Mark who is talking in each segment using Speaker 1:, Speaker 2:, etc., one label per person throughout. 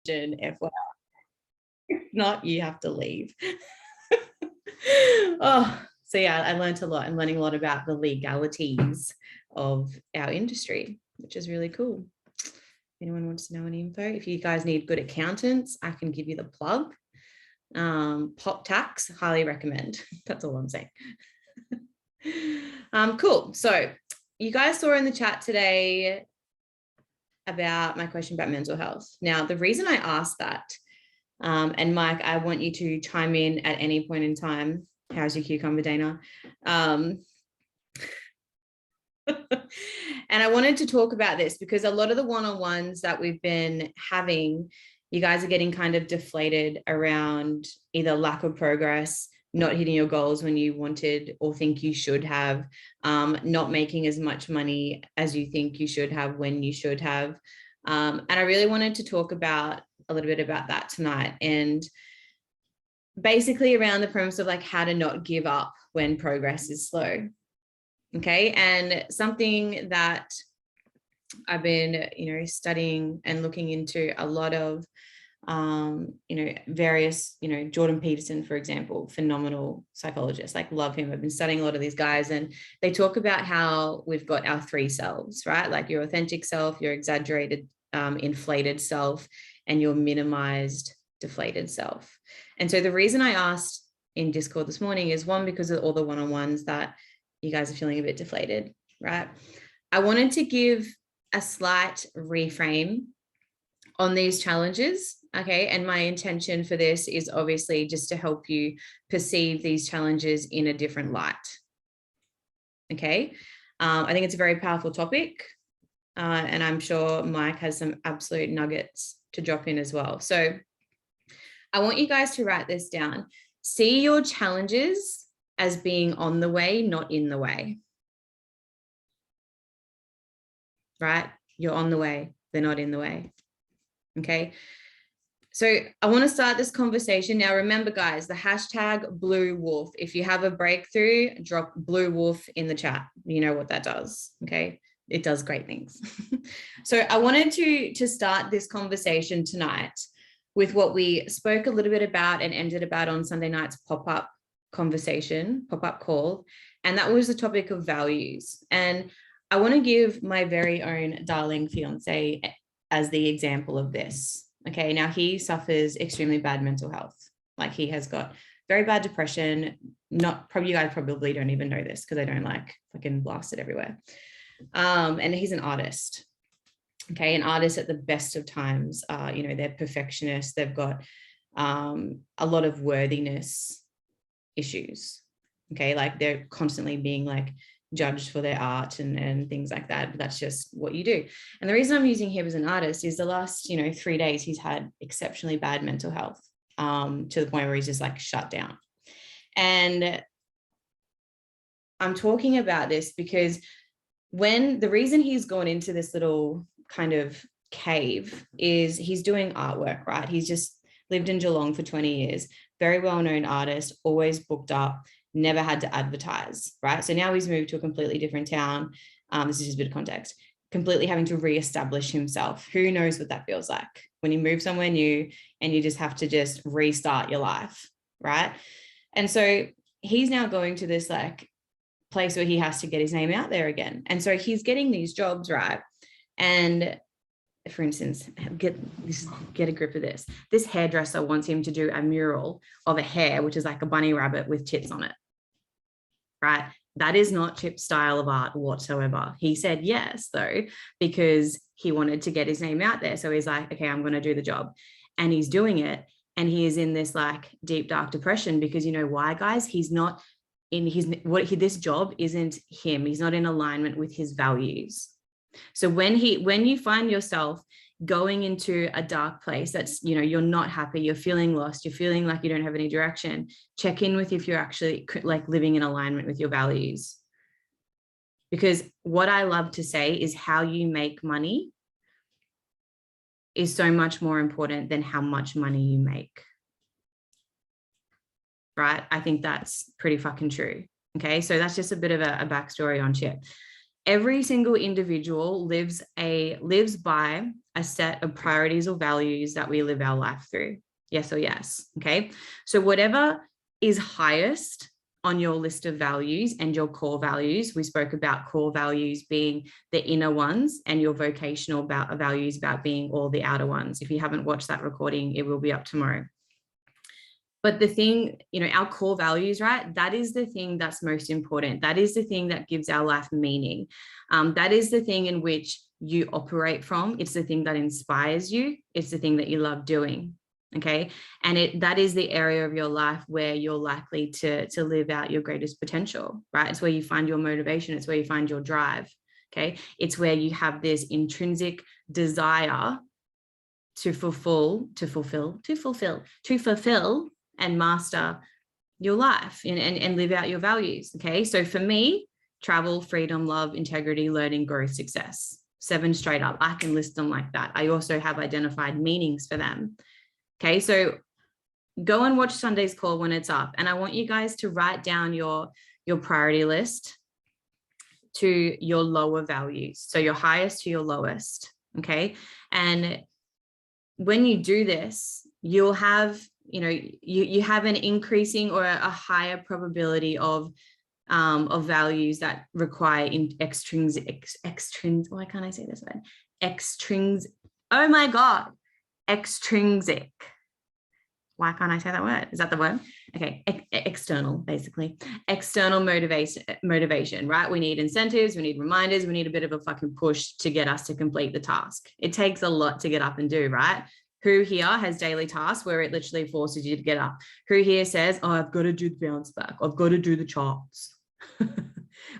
Speaker 1: question, FYI. If not, you have to leave. Oh, so yeah, I learned a lot. I'm learning a lot about the legalities of our industry, which is really cool. Anyone wants to know any info? If you guys need good accountants, I can give you the plug. Pop tax, highly recommend. That's all I'm saying. Cool. So you guys saw in the chat today about my question about mental health. Now, the reason I asked that, and Mike, I want you to chime in at any point in time. How's your cucumber, Dana? And I wanted to talk about this because a lot of the one-on-ones that we've been having, you guys are getting kind of deflated around either lack of progress, not hitting your goals when you wanted or think you should have, not making as much money as you think you should have when you should have. And I really wanted to talk about a little bit about that tonight, and basically around the premise of like how to not give up when progress is slow. Okay. And something that I've been, studying and looking into a lot of, various, Jordan Peterson, for example, phenomenal psychologist, like love him. I've been studying a lot of these guys, and they talk about how we've got our three selves, right? Like your authentic self, your exaggerated, inflated self, and your minimized, deflated self. And so the reason I asked in Discord this morning is one, because of all the one-on-ones that you guys are feeling a bit deflated, right? I wanted to give a slight reframe on these challenges, okay? And my intention for this is obviously just to help you perceive these challenges in a different light, okay? I think it's a very powerful topic, and I'm sure Mike has some absolute nuggets to drop in as well. So I want you guys to write this down. See your challenges as being on the way, not in the way. Right? You're on the way, they're not in the way. Okay. So I want to start this conversation. Now, remember, guys, the hashtag Blue Wolf. If you have a breakthrough, drop Blue Wolf in the chat. You know what that does. Okay. It does great things. So I wanted to start this conversation tonight with what we spoke a little bit about and ended about on Sunday night's pop-up conversation, pop-up call. And that was the topic of values. And I want to give my very own darling fiance as the example of this. Okay. Now he suffers extremely bad mental health. Like he has got very bad depression. You guys probably don't even know this because I don't like fucking blast it everywhere. And he's an artist. Okay. An artist at the best of times, they're perfectionists. They've got a lot of worthiness issues. Okay. Like they're constantly being like judged for their art and things like that. But that's just what you do. And the reason I'm using him as an artist is the last, 3 days, he's had exceptionally bad mental health, to the point where he's just like shut down. And I'm talking about this because the reason he's gone into this little kind of cave is he's doing artwork, right? He's just lived in Geelong for 20 years, very well-known artist, always booked up, never had to advertise, right? So now he's moved to a completely different town. This is just a bit of context, completely having to reestablish himself. Who knows what that feels like when you move somewhere new and you just have to just restart your life, right? And so he's now going to this like place where he has to get his name out there again. And so he's getting these jobs, right? And for instance, get a grip of this. This hairdresser wants him to do a mural of a hare, which is like a bunny rabbit with tits on it, right? That is not Chip's style of art whatsoever. He said yes, though, because he wanted to get his name out there. So he's like, okay, I'm going to do the job. And he's doing it. And he is in this like deep, dark depression because you know why, guys? He's not in this job isn't him. He's not in alignment with his values. So when you find yourself going into a dark place that's, you're not happy, you're feeling lost, you're feeling like you don't have any direction, check in with if you're actually like living in alignment with your values. Because what I love to say is how you make money is so much more important than how much money you make. Right? I think that's pretty fucking true. Okay. So that's just a bit of a backstory on Chip. Every single individual lives by a set of priorities or values that we live our life through? Yes or yes? Okay. So whatever is highest on your list of values and your core values, we spoke about core values being the inner ones and your vocational values about being all the outer ones. If you haven't watched that recording, it will be up tomorrow. But the thing, our core values, right? That is the thing that's most important. That is the thing that gives our life meaning. That is the thing in which you operate from. It's the thing that inspires you. It's the thing that you love doing. Okay. And that is the area of your life where you're likely to live out your greatest potential, right? It's where you find your motivation. It's where you find your drive. Okay. It's where you have this intrinsic desire to fulfill and master your life and live out your values. Okay. So for me, travel, freedom, love, integrity, learning, growth, success, 7 straight up. I can list them like that. I also have identified meanings for them. Okay. So go and watch Sunday's call when it's up. And I want you guys to write down your priority list to your lower values. So your highest to your lowest. Okay. And when you do this, you'll have, you have an increasing or a higher probability of values that require extrinsic. Why can't I say this word? Extrinsic. Oh my God. Extrinsic. Why can't I say that word? Is that the word? Okay. External, basically. External motivation, right? We need incentives. We need reminders. We need a bit of a fucking push to get us to complete the task. It takes a lot to get up and do, right? Who here has daily tasks where it literally forces you to get up? Who here says, oh, I've got to do the bounce back. I've got to do the charts.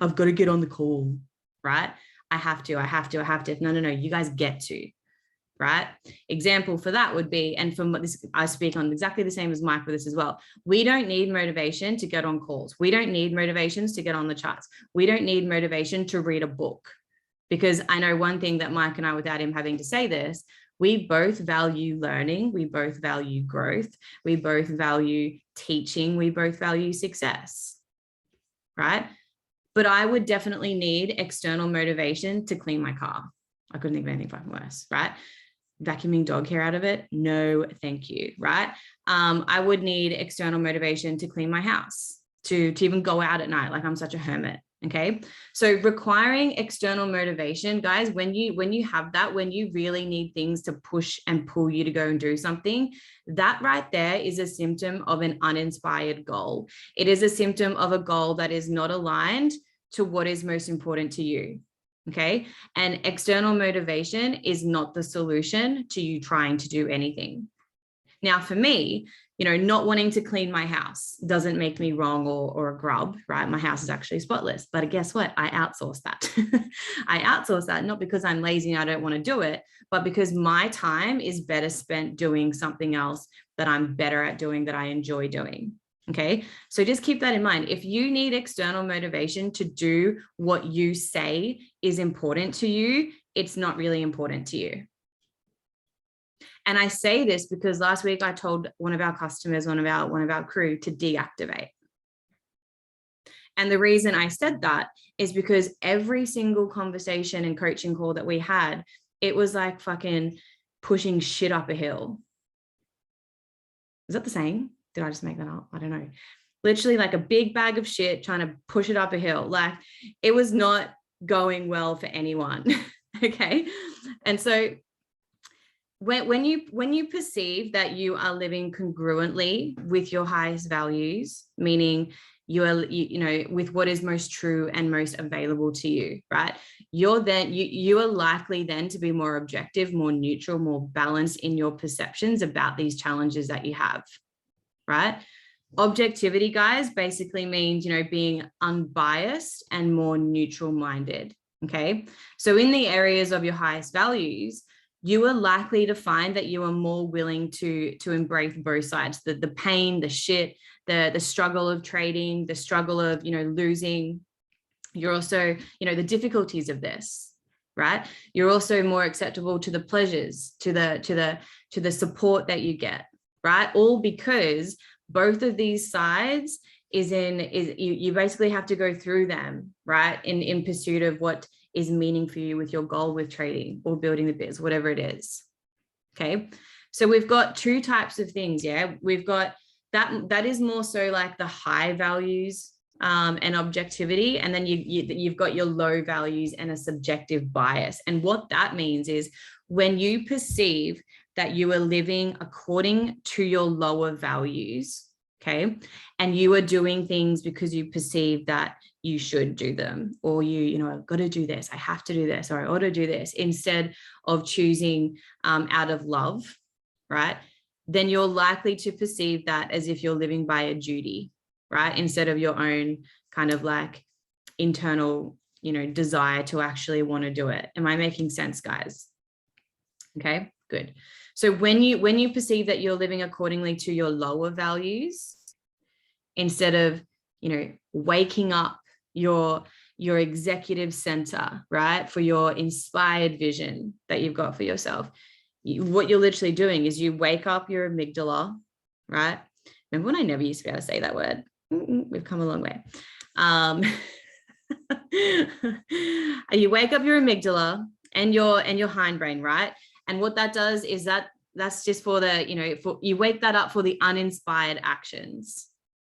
Speaker 1: I've got to get on the call, right? I have to. No. You guys get to. Right? Example for that would be, and from this, I speak on exactly the same as Mike with this as well. We don't need motivation to get on calls. We don't need motivations to get on the charts. We don't need motivation to read a book, because I know one thing that Mike and I, without him having to say this, we both value learning. We both value growth. We both value teaching. We both value success, right? But I would definitely need external motivation to clean my car. I couldn't think of anything fucking worse, right? Vacuuming dog hair out of it? No, thank you, right? I would need external motivation to clean my house, to even go out at night. Like, I'm such a hermit, okay? So requiring external motivation, guys, when you have that, when you really need things to push and pull you to go and do something, that right there is a symptom of an uninspired goal. It is a symptom of a goal that is not aligned to what is most important to you. Okay. And external motivation is not the solution to you trying to do anything. Now, for me, not wanting to clean my house doesn't make me wrong or a grub, right? My house is actually spotless, but guess what? I outsource that. I outsource that, not because I'm lazy and I don't want to do it, but because my time is better spent doing something else that I'm better at doing, that I enjoy doing. Okay, so just keep that in mind. If you need external motivation to do what you say is important to you, it's not really important to you. And I say this because last week I told one of our customers, one of our crew, to deactivate. And the reason I said that is because every single conversation and coaching call that we had, it was like fucking pushing shit up a hill. Is that the saying? Did I just make that up? I don't know. Literally like a big bag of shit trying to push it up a hill. Like, it was not going well for anyone. Okay. And so when you perceive that you are living congruently with your highest values, meaning you are, with what is most true and most available to you, right? You are likely then to be more objective, more neutral, more balanced in your perceptions about these challenges that you have. Right? Objectivity, guys, basically means, being unbiased and more neutral minded. Okay. So in the areas of your highest values, you are likely to find that you are more willing to embrace both sides, the pain, the shit, the struggle of trading, the struggle of, losing. You're also, the difficulties of this, right? You're also more acceptable to the pleasures, to the support that you get. Right? All because both of these sides you basically have to go through them, right? In pursuit of what is meaning for you with your goal with trading or building the biz, whatever it is. Okay. So we've got two types of things. Yeah. We've got that is more so like the high values and objectivity. And then you've got your low values and a subjective bias. And what that means is when you perceive that you are living according to your lower values, okay, and you are doing things because you perceive that you should do them, or I've got to do this, I have to do this, or I ought to do this, instead of choosing out of love, right? Then you're likely to perceive that as if you're living by a duty, right? Instead of your own kind of like internal, desire to actually want to do it. Am I making sense, guys? Okay, good. So when you perceive that you're living accordingly to your lower values, instead of, waking up your executive center, right, for your inspired vision that you've got for yourself, what you're literally doing is you wake up your amygdala, right? Remember when I never used to be able to say that word? We've come a long way. You wake up your amygdala and your hindbrain, right? And what that does is that's just for the, you wake that up for the uninspired actions.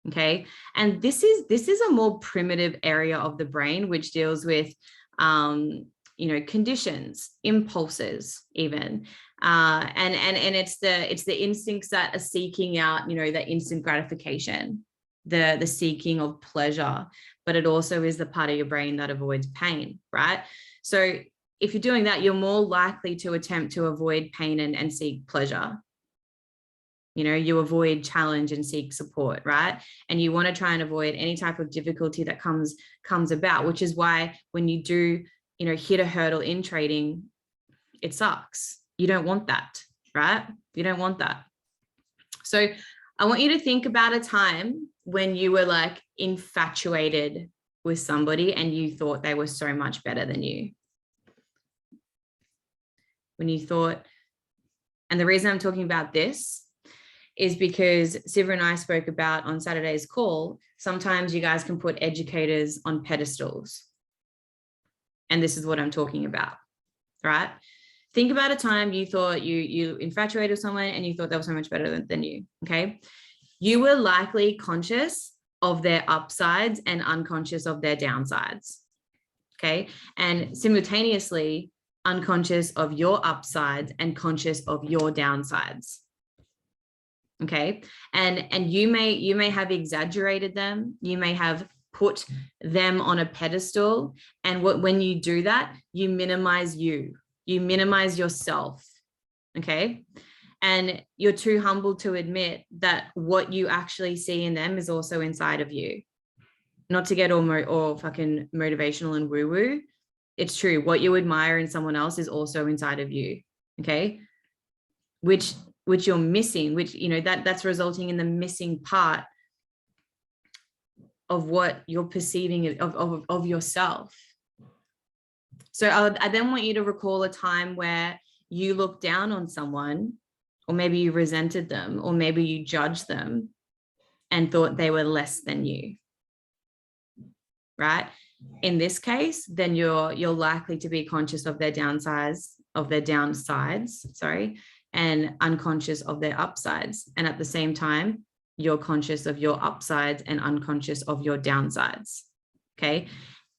Speaker 1: Okay. And this is a more primitive area of the brain, which deals with, conditions, impulses, even. And it's the instincts that are seeking out, the instant gratification, the seeking of pleasure, but it also is the part of your brain that avoids pain, right? So if you're doing that, you're more likely to attempt to avoid pain and seek pleasure. You avoid challenge and seek support, right? And you want to try and avoid any type of difficulty that comes about, which is why when you do, hit a hurdle in trading, it sucks. You don't want that, right? You don't want that. So I want you to think about a time when you were like infatuated with somebody and you thought they were so much better than you. When you thought, and the reason I'm talking about this is because Siva and I spoke about on Saturday's call, sometimes you guys can put educators on pedestals. And this is what I'm talking about, right? Think about a time you thought you infatuated with someone and you thought they were so much better than you, okay? You were likely conscious of their upsides and unconscious of their downsides, okay? And simultaneously, unconscious of your upsides and conscious of your downsides. Okay. And you may have exaggerated them. You may have put them on a pedestal. And when you do that, you minimize yourself. Okay. And you're too humble to admit that what you actually see in them is also inside of you. Not to get all fucking motivational and woo-woo. It's true. What you admire in someone else is also inside of you. Okay. Which you're missing, that's resulting in the missing part of what you're perceiving of yourself. So I then want you to recall a time where you looked down on someone, or maybe you resented them, or maybe you judged them and thought they were less than you, right? In this case, then you're likely to be conscious of their downsides, and unconscious of their upsides. And at the same time, you're conscious of your upsides and unconscious of your downsides. Okay.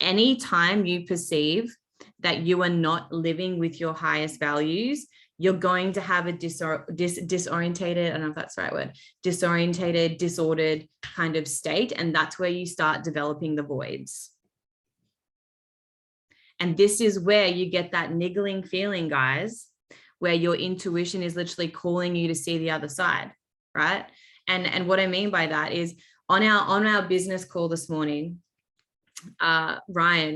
Speaker 1: Anytime you perceive that you are not living with your highest values, you're going to have a disorientated, I don't know if that's the right word, disorientated, disordered kind of state. And that's where you start developing the voids. And this is where you get that niggling feeling, guys, where your intuition is literally calling you to see the other side, right? And what I mean by that is on our business call this morning, Ryan,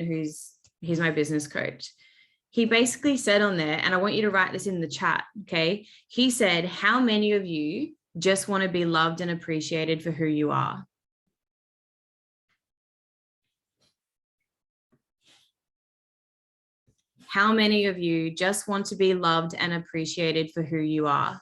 Speaker 1: he's my business coach, he basically said on there, and I want you to write this in the chat, okay? He said, how many of you just want to be loved and appreciated for who you are? How many of you just want to be loved and appreciated for who you are?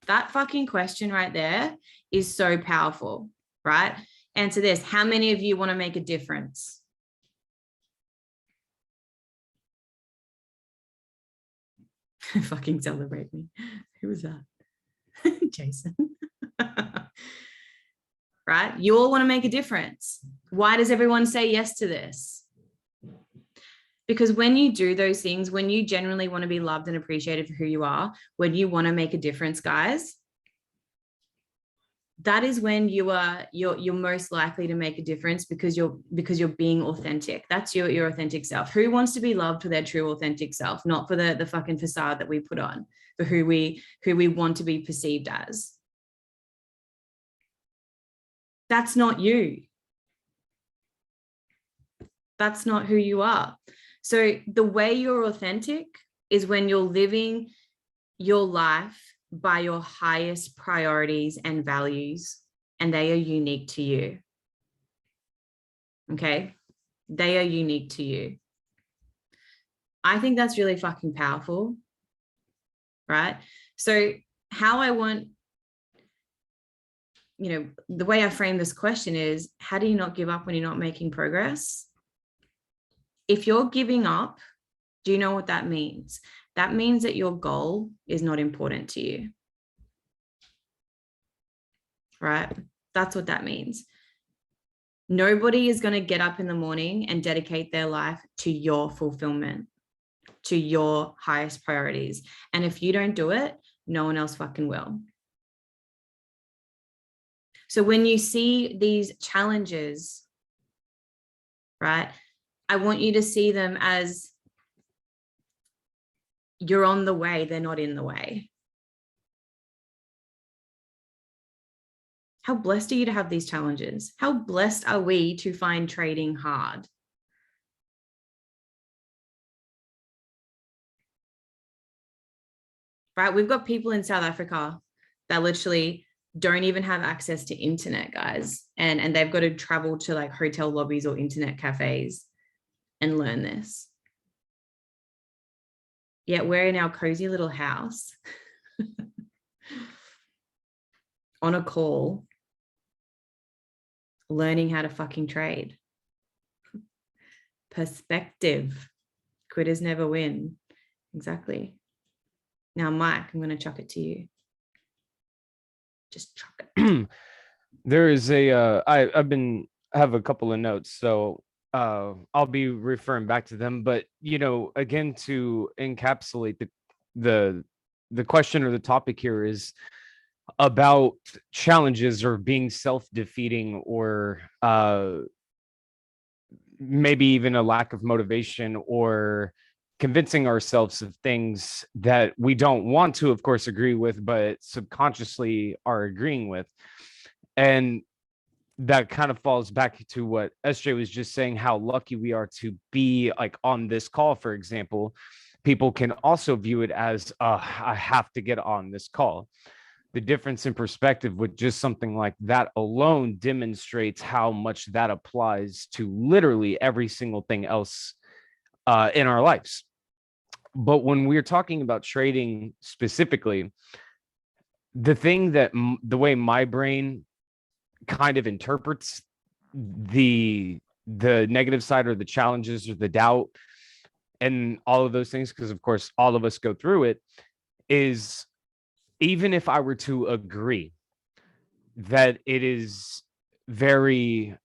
Speaker 1: That fucking question right there is so powerful, right? Answer this. How many of you want to make a difference? Fucking celebrate me. Who was that? Jason. Right? You all want to make a difference. Why does everyone say yes to this? Because when you do those things, when you genuinely want to be loved and appreciated for who you are, when you want to make a difference, guys, that is when you're most likely to make a difference because you're being authentic. That's your authentic self. Who wants to be loved for their true authentic self, not for the fucking facade that we put on, for who we want to be perceived as? That's not you. That's not who you are. So the way you're authentic is when you're living your life by your highest priorities and values, and they are unique to you. Okay? They are unique to you. I think that's really fucking powerful, right? So how I want, the way I frame this question is, how do you not give up when you're not making progress? If you're giving up, do you know what that means? That means that your goal is not important to you, right? That's what that means. Nobody is going to get up in the morning and dedicate their life to your fulfillment, to your highest priorities. And if you don't do it, no one else fucking will. So when you see these challenges, right, I want you to see them as you're on the way, they're not in the way. How blessed are you to have these challenges? How blessed are we to find trading hard? Right? We've got people in South Africa that literally don't even have access to internet, guys. And they've got to travel to like hotel lobbies or internet cafes and learn this. Yet we're in our cozy little house on a call, learning how to fucking trade. Perspective. Quitters never win. Exactly. Now, Mike, I'm going to chuck it to you. Just chuck it.
Speaker 2: There is I have a couple of notes, so I'll be referring back to them. But again, to encapsulate the question or the topic here is about challenges or being self-defeating, or maybe even a lack of motivation, or convincing ourselves of things that we don't want to, of course, agree with, but subconsciously are agreeing with. And that kind of falls back to what SJ was just saying, how lucky we are to be like on this call, for example. People can also view it as, I have to get on this call. The difference in perspective with just something like that alone demonstrates how much that applies to literally every single thing else in our lives. But when we're talking about trading specifically, the thing that the way my brain kind of interprets the negative side, or the challenges, or the doubt, and all of those things, because of course all of us go through it, is even if I were to agree that it is very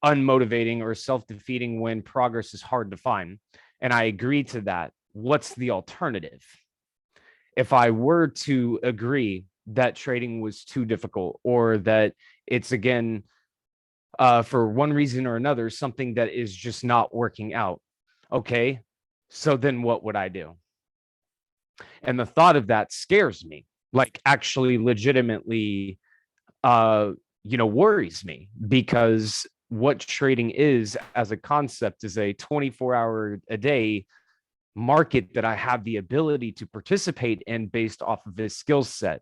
Speaker 2: unmotivating or self-defeating when progress is hard to find, and I agree to that, what's the alternative? If I were to agree that trading was too difficult, or that it's, again, for one reason or another, something that is just not working out, okay, so then what would I do? And the thought of that scares me, like actually legitimately worries me, because what trading is as a concept is a 24-hour a day market that I have the ability to participate in based off of his skill set.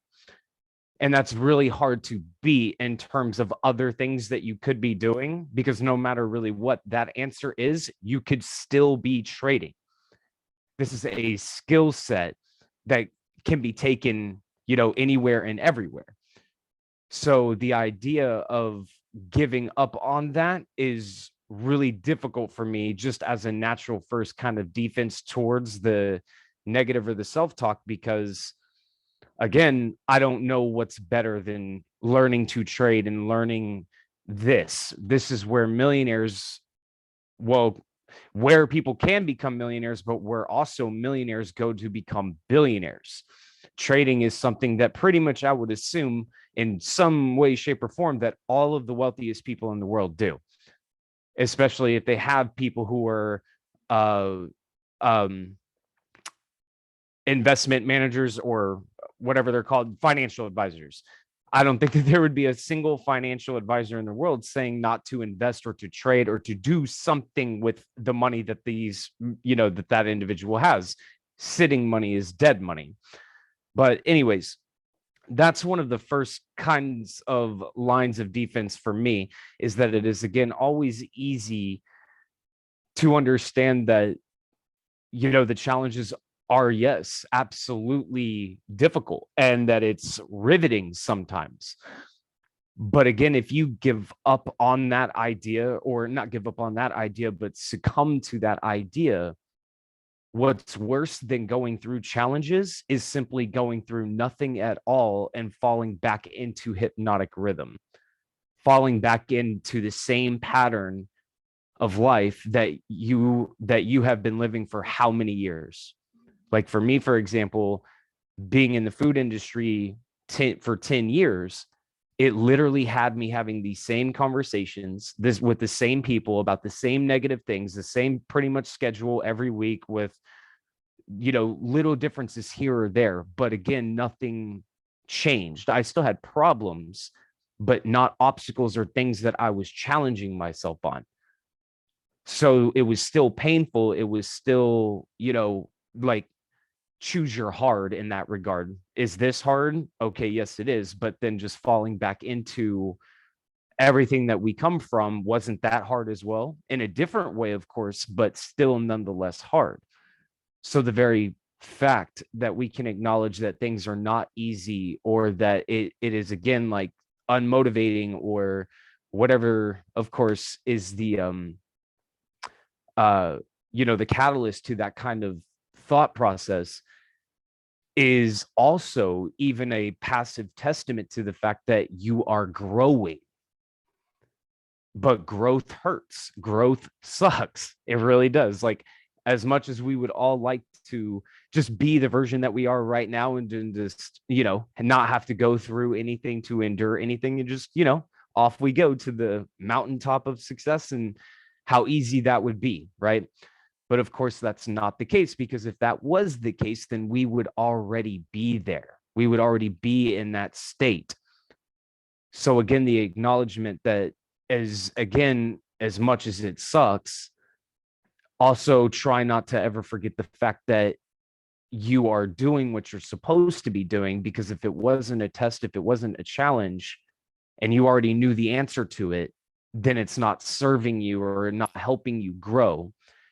Speaker 2: And that's really hard to beat in terms of other things that you could be doing, because no matter really what that answer is, you could still be trading. This is a skill set that can be taken, anywhere and everywhere. So the idea of giving up on that is really difficult for me, just as a natural first kind of defense towards the negative or the self-talk, because again, I don't know what's better than learning to trade and learning this. This is where millionaires, well, where people can become millionaires, but where also millionaires go to become billionaires. Trading is something that pretty much I would assume in some way, shape, or form that all of the wealthiest people in the world do, especially if they have people who are uh, um, investment managers or whatever they're called, financial advisors. I don't think that there would be a single financial advisor in the world saying not to invest or to trade or to do something with the money that that individual has. Sitting money is dead money. But anyways, that's one of the first kinds of lines of defense for me, is that it is, again, always easy to understand that, the challenges are, yes, absolutely difficult, and that it's riveting sometimes. But again, if you give up on that idea, or not give up on that idea, but succumb to that idea, what's worse than going through challenges is simply going through nothing at all and falling back into hypnotic rhythm, falling back into the same pattern of life that you have been living for how many years. Like for me, for example, being in the food industry for 10 years, it literally had me having these same conversations with the same people about the same negative things, the same pretty much schedule every week, with little differences here or there, but again, nothing changed. I still had problems, but not obstacles or things that I was challenging myself on. So it was still painful. It was still, like, choose your hard in that regard. Is this hard? Okay, yes, it is. But then just falling back into everything that we come from, wasn't that hard as well? In a different way, of course, but still nonetheless hard. So the very fact that we can acknowledge that things are not easy, or that it is, again, like unmotivating, or whatever, of course, is the catalyst to that kind of thought process, is also even a passive testament to the fact that you are growing. But growth hurts. Growth sucks. It really does. Like, as much as we would all like to just be the version that we are right now, and just, not have to go through anything, to endure anything, and just, off we go to the mountaintop of success, and how easy that would be, right? But of course, that's not the case, because if that was the case, then we would already be there. We would already be in that state. So again, the acknowledgement that, as much as it sucks, also try not to ever forget the fact that you are doing what you're supposed to be doing, because if it wasn't a test, if it wasn't a challenge, and you already knew the answer to it, then it's not serving you or not helping you grow.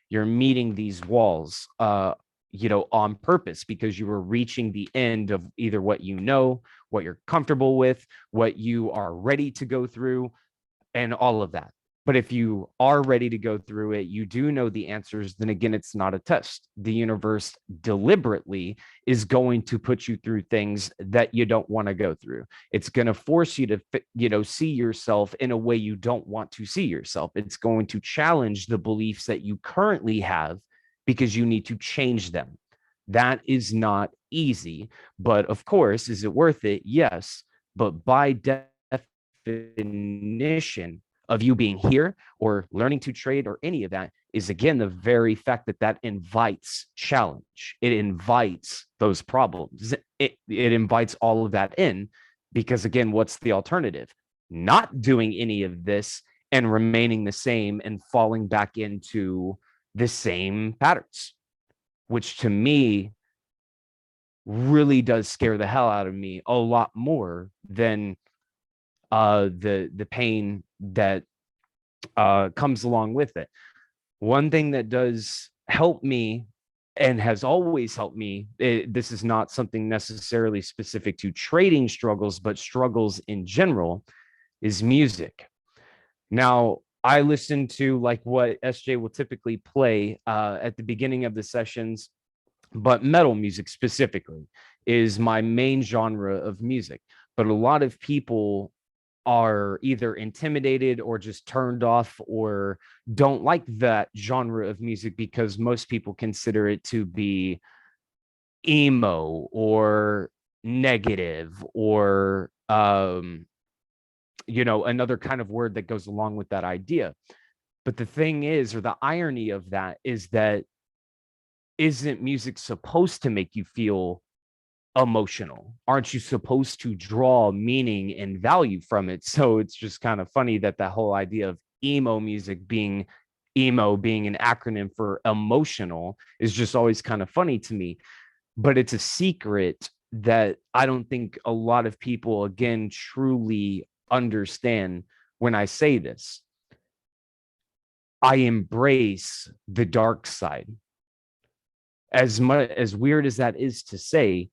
Speaker 2: You're meeting these walls, on purpose, because you were reaching the end of either what what you're comfortable with, what you are ready to go through, and all of that. But if you are ready to go through it, you do know the answers, then again, it's not a test. The universe deliberately is going to put you through things that you don't want to go through. It's going to force you to, see yourself in a way you don't want to see yourself. It's going to challenge the beliefs that you currently have, because you need to change them. That is not easy. But of course, is it worth it? Yes. But by definition of you being here, or learning to trade, or any of that, is, again, the very fact that invites challenge. It invites those problems. It invites all of that in, because again, what's the alternative? Not doing any of this and remaining the same and falling back into the same patterns, which to me really does scare the hell out of me a lot more than the pain that comes along with it. One thing that does help me, and has always helped me, this is not something necessarily specific to trading struggles, but struggles in general, is music. Now, I listen to, like, what SJ will typically play at the beginning of the sessions, but metal music specifically is my main genre of music. But a lot of people are either intimidated or just turned off or don't like that genre of music because most people consider it to be emo or negative or another kind of word that goes along with that idea. But the thing is, or the irony of that is that isn't music supposed to make you feel emotional? Aren't you supposed to draw meaning and value from it? So it's just kind of funny that that whole idea of emo being an acronym for emotional is just always kind of funny to me. But it's a secret that I don't think a lot of people, again, truly understand when I say this. I embrace the dark side. As much as weird as that is to say,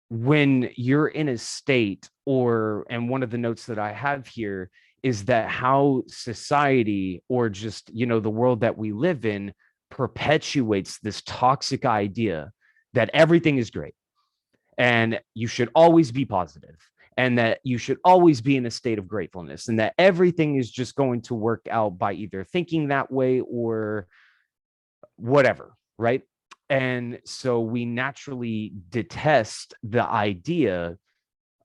Speaker 2: when you're in a state and one of the notes that I have here is that how society or just, the world that we live in perpetuates this toxic idea that everything is great and you should always be positive and that you should always be in a state of gratefulness and that everything is just going to work out by either thinking that way or whatever, right? And so we naturally detest the idea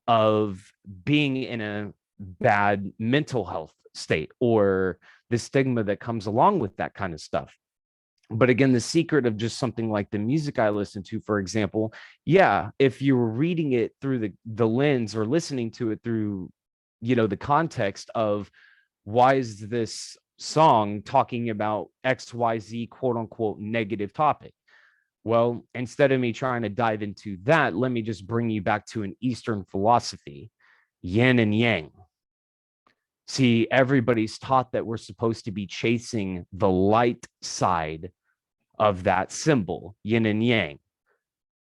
Speaker 2: of being in a bad mental health state or the stigma that comes along with that kind of stuff. But again, the secret of just something like the music I listen to, for example, yeah, if you were reading it through the lens or listening to it through, the context of why is this song talking about XYZ quote unquote negative topic? Well, instead of me trying to dive into that, let me just bring you back to an Eastern philosophy, yin and yang. See, everybody's taught that we're supposed to be chasing the light side of that symbol, yin and yang,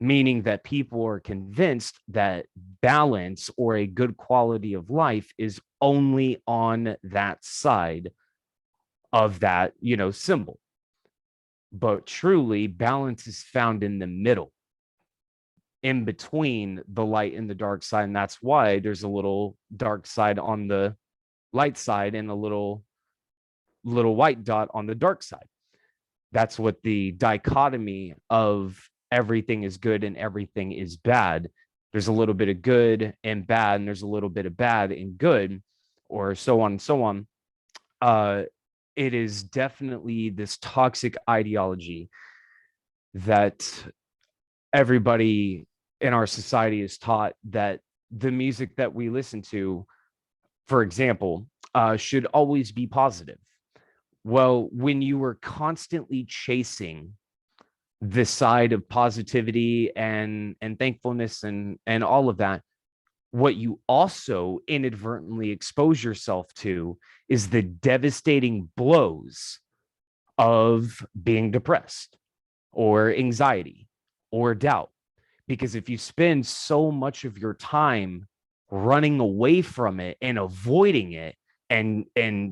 Speaker 2: meaning that people are convinced that balance or a good quality of life is only on that side of that, symbol. But truly, balance is found in the middle, in between the light and the dark side. And that's why there's a little dark side on the light side and a little white dot on the dark side. That's what the dichotomy of everything is good and everything is bad. There's a little bit of good and bad, and there's a little bit of bad and good, or so on and so on. It is definitely this toxic ideology that everybody in our society is taught that the music that we listen to, for example, should always be positive. Well, when you were constantly chasing the side of positivity and thankfulness and all of that, what you also inadvertently expose yourself to is the devastating blows of being depressed or anxiety or doubt. Because if you spend so much of your time running away from it and avoiding it and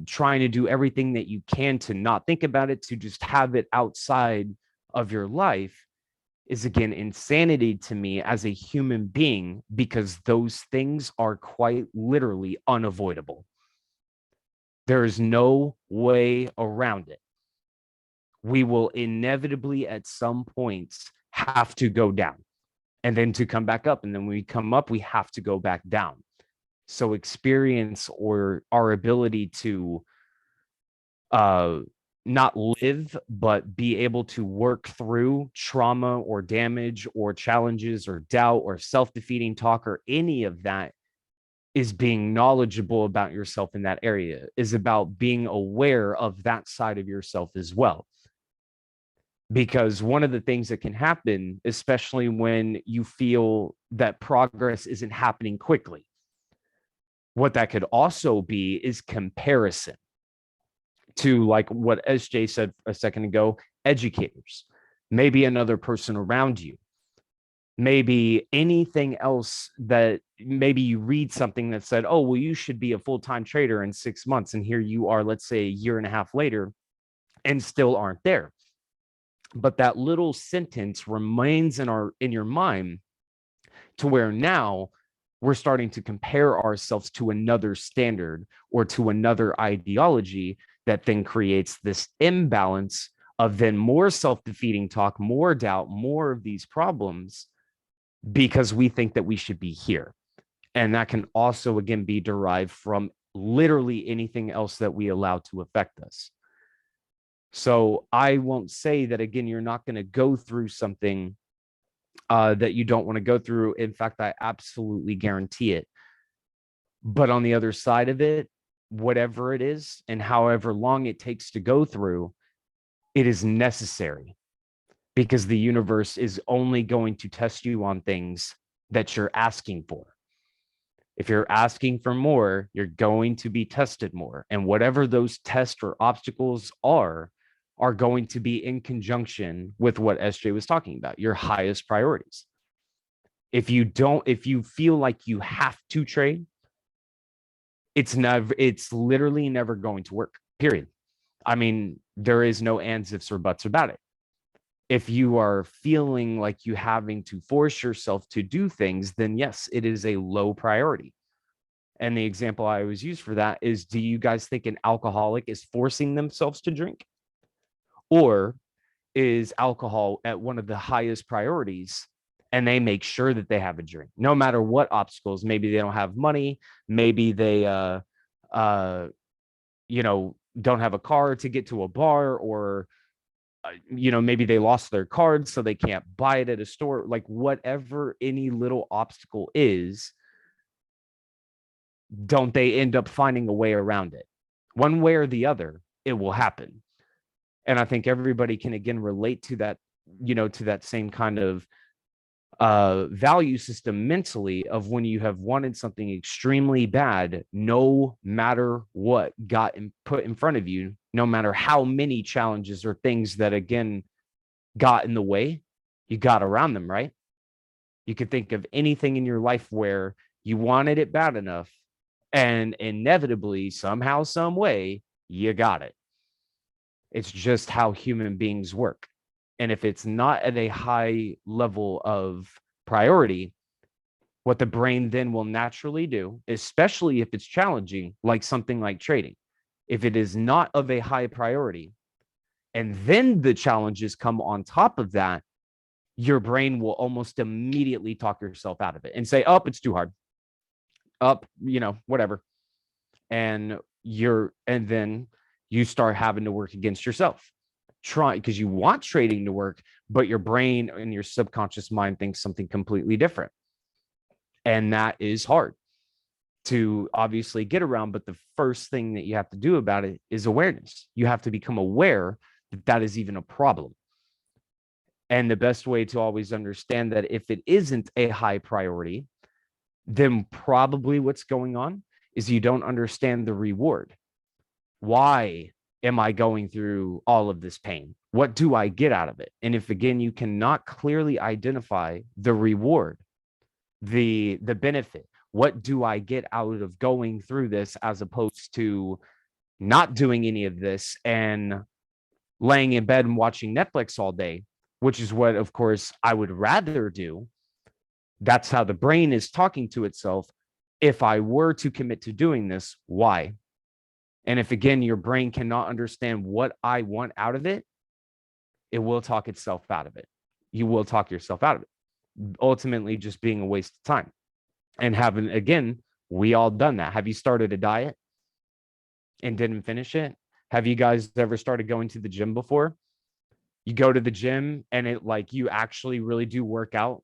Speaker 2: trying to do everything that you can to not think about it, to just have it outside of your life, is again insanity to me as a human being, because those things are quite literally unavoidable. There is no way around it. We will inevitably at some points have to go down and then to come back up. And then when we come up, we have to go back down. So experience or our ability to not live, but be able to work through trauma or damage or challenges or doubt or self-defeating talk or any of that is being knowledgeable about yourself in that area, is about being aware of that side of yourself as well. Because one of the things that can happen, especially when you feel that progress isn't happening quickly, what that could also be is comparison to, like what SJ said a second ago, educators, maybe another person around you, maybe anything else, that maybe you read something that said, oh, well, you should be a full-time trader in 6 months. And here you are, let's say a year and a half later, and still aren't there. But that little sentence remains in your mind, to where now we're starting to compare ourselves to another standard or to another ideology, that then creates this imbalance of then more self-defeating talk, more doubt, more of these problems, because we think that we should be here. And that can also, again, be derived from literally anything else that we allow to affect us. So I won't say that, again, you're not going to go through something that you don't want to go through. In fact, I absolutely guarantee it. But on the other side of it, whatever it is and however long it takes to go through, it is necessary, because the universe is only going to test you on things that you're asking for. If you're asking for more, you're going to be tested more. And whatever those tests or obstacles are going to be in conjunction with what SJ was talking about, your highest priorities. If you feel like you have to trade, it's literally never going to work, period. I mean, there is no ands, ifs, or buts about it. If you are feeling like you having to force yourself to do things, then yes, it is a low priority. And the example I always use for that is, do you guys think an alcoholic is forcing themselves to drink? Or is alcohol at one of the highest priorities, and they make sure that they have a drink no matter what obstacles? Maybe they don't have money, maybe they don't have a car to get to a bar, or maybe they lost their card so they can't buy it at a store. Like, whatever any little obstacle is, don't they end up finding a way around it? One way or the other, it will happen. And I think everybody can, again, relate to that, to that same kind of value system mentally, of when you have wanted something extremely bad, no matter what got put in front of you, no matter how many challenges or things that, again, got in the way, you got around them, right? You could think of anything in your life where you wanted it bad enough, and inevitably, somehow, some way, you got it. It's just how human beings work. And if it's not at a high level of priority, what the brain then will naturally do, especially if it's challenging, like something like trading, if it is not of a high priority, and then the challenges come on top of that, your brain will almost immediately talk yourself out of it and say, oh, it's too hard. Whatever. And then you start having to work against yourself, because you want trading to work, but your brain and your subconscious mind thinks something completely different. And that is hard to obviously get around. But the first thing that you have to do about it is awareness. You have to become aware that that is even a problem. And the best way to always understand that, if it isn't a high priority, then probably what's going on is you don't understand the reward. Why am I going through all of this pain? What do I get out of it? And if, again, you cannot clearly identify the reward, the benefit, what do I get out of going through this, as opposed to not doing any of this and laying in bed and watching Netflix all day, which is what, of course, I would rather do. That's how the brain is talking to itself. If I were to commit to doing this, why? And if, again, your brain cannot understand what I want out of it, it will talk itself out of it. You will talk yourself out of it, ultimately just being a waste of time. And having, again, we all done that. Have you started a diet and didn't finish it? Have you guys ever started going to the gym before? You go to the gym and it, like, you actually really do work out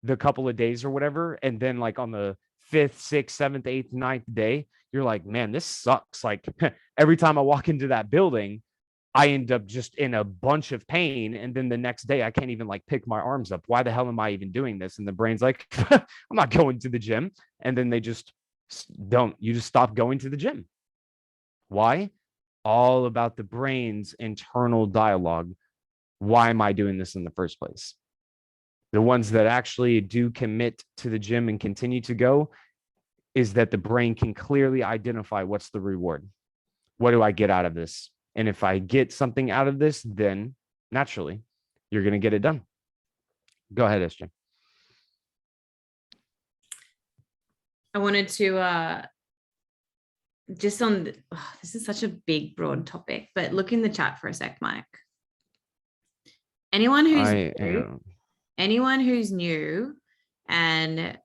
Speaker 2: the couple of days or whatever. And then, like, on the 5th, 6th, 7th, 8th, 9th day, you're like, man, this sucks. Like, every time I walk into that building, I end up just in a bunch of pain. And then the next day, I can't even, like, pick my arms up. Why the hell am I even doing this? And the brain's like, I'm not going to the gym. And then they just you just stop going to the gym. Why? All about the brain's internal dialogue. Why am I doing this in the first place? The ones that actually do commit to the gym and continue to go, is that the brain can clearly identify what's the reward. What do I get out of this? And if I get something out of this, then naturally you're going to get it done. Go ahead, SJ.
Speaker 1: I wanted to just on this is such a big, broad topic, but look in the chat for a sec, Mike. Anyone who's new, and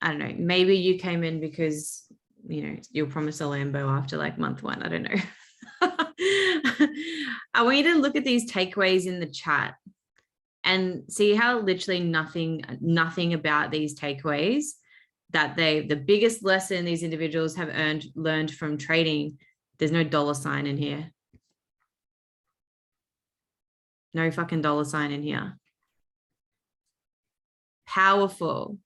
Speaker 1: I don't know, maybe you came in because, you know, you'll promise a Lambo after like month one. I don't know. I want you to look at these takeaways in the chat and see how literally nothing about these takeaways that the biggest lesson these individuals have learned from trading. There's no $sign in here. No fucking $sign in here. Powerful.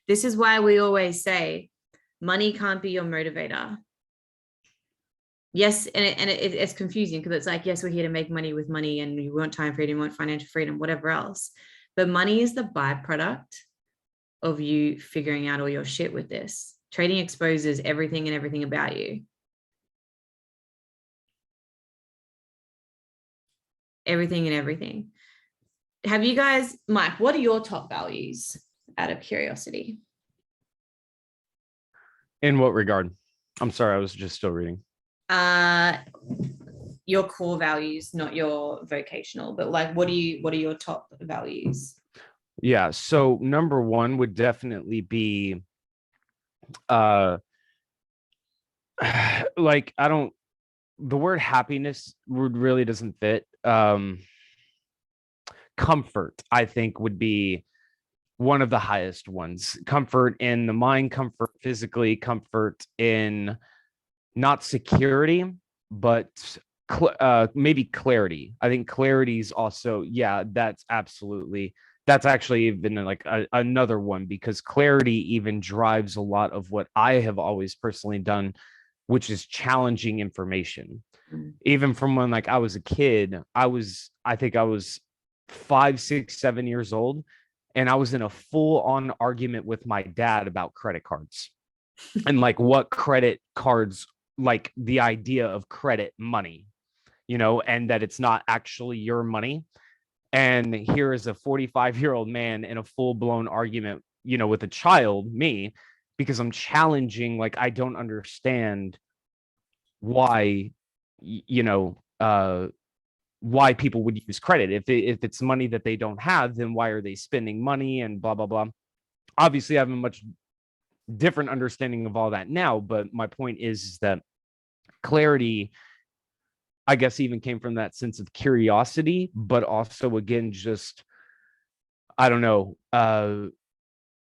Speaker 1: This is why we always say money can't be your motivator. Yes, and it's confusing because it's like, yes, we're here to make money with money and you want time freedom, you want financial freedom, whatever else. But money is the byproduct of you figuring out all your shit with this. Trading exposes everything and everything about you. Everything and everything. Have you guys, Mike, what are your top values out of curiosity?
Speaker 2: In what regard? I'm sorry, I was just still reading.
Speaker 1: Your core values, not your vocational, but like, what are your top values?
Speaker 2: Yeah. So number one would definitely be, like, the word happiness really doesn't fit. Comfort, I think, would be one of the highest ones. Comfort in the mind, comfort physically, comfort in not security, but maybe clarity. I think clarity is also, yeah, that's actually even like another one, because clarity even drives a lot of what I have always personally done, which is challenging information. Even from when like I was a kid, I think I was 5, 6, 7 years old, and I was in a full-on argument with my dad about credit cards and like what credit cards, like the idea of credit money, you know, and that it's not actually your money. And here is a 45-year-old man in a full-blown argument, you know, with a child, me, because I'm challenging, like, I don't understand why, you know, why people would use credit. If it's money that they don't have, then why are they spending money and blah, blah, blah. Obviously, I have a much different understanding of all that now, but my point is that clarity, I guess, even came from that sense of curiosity, but also, again, just, I don't know,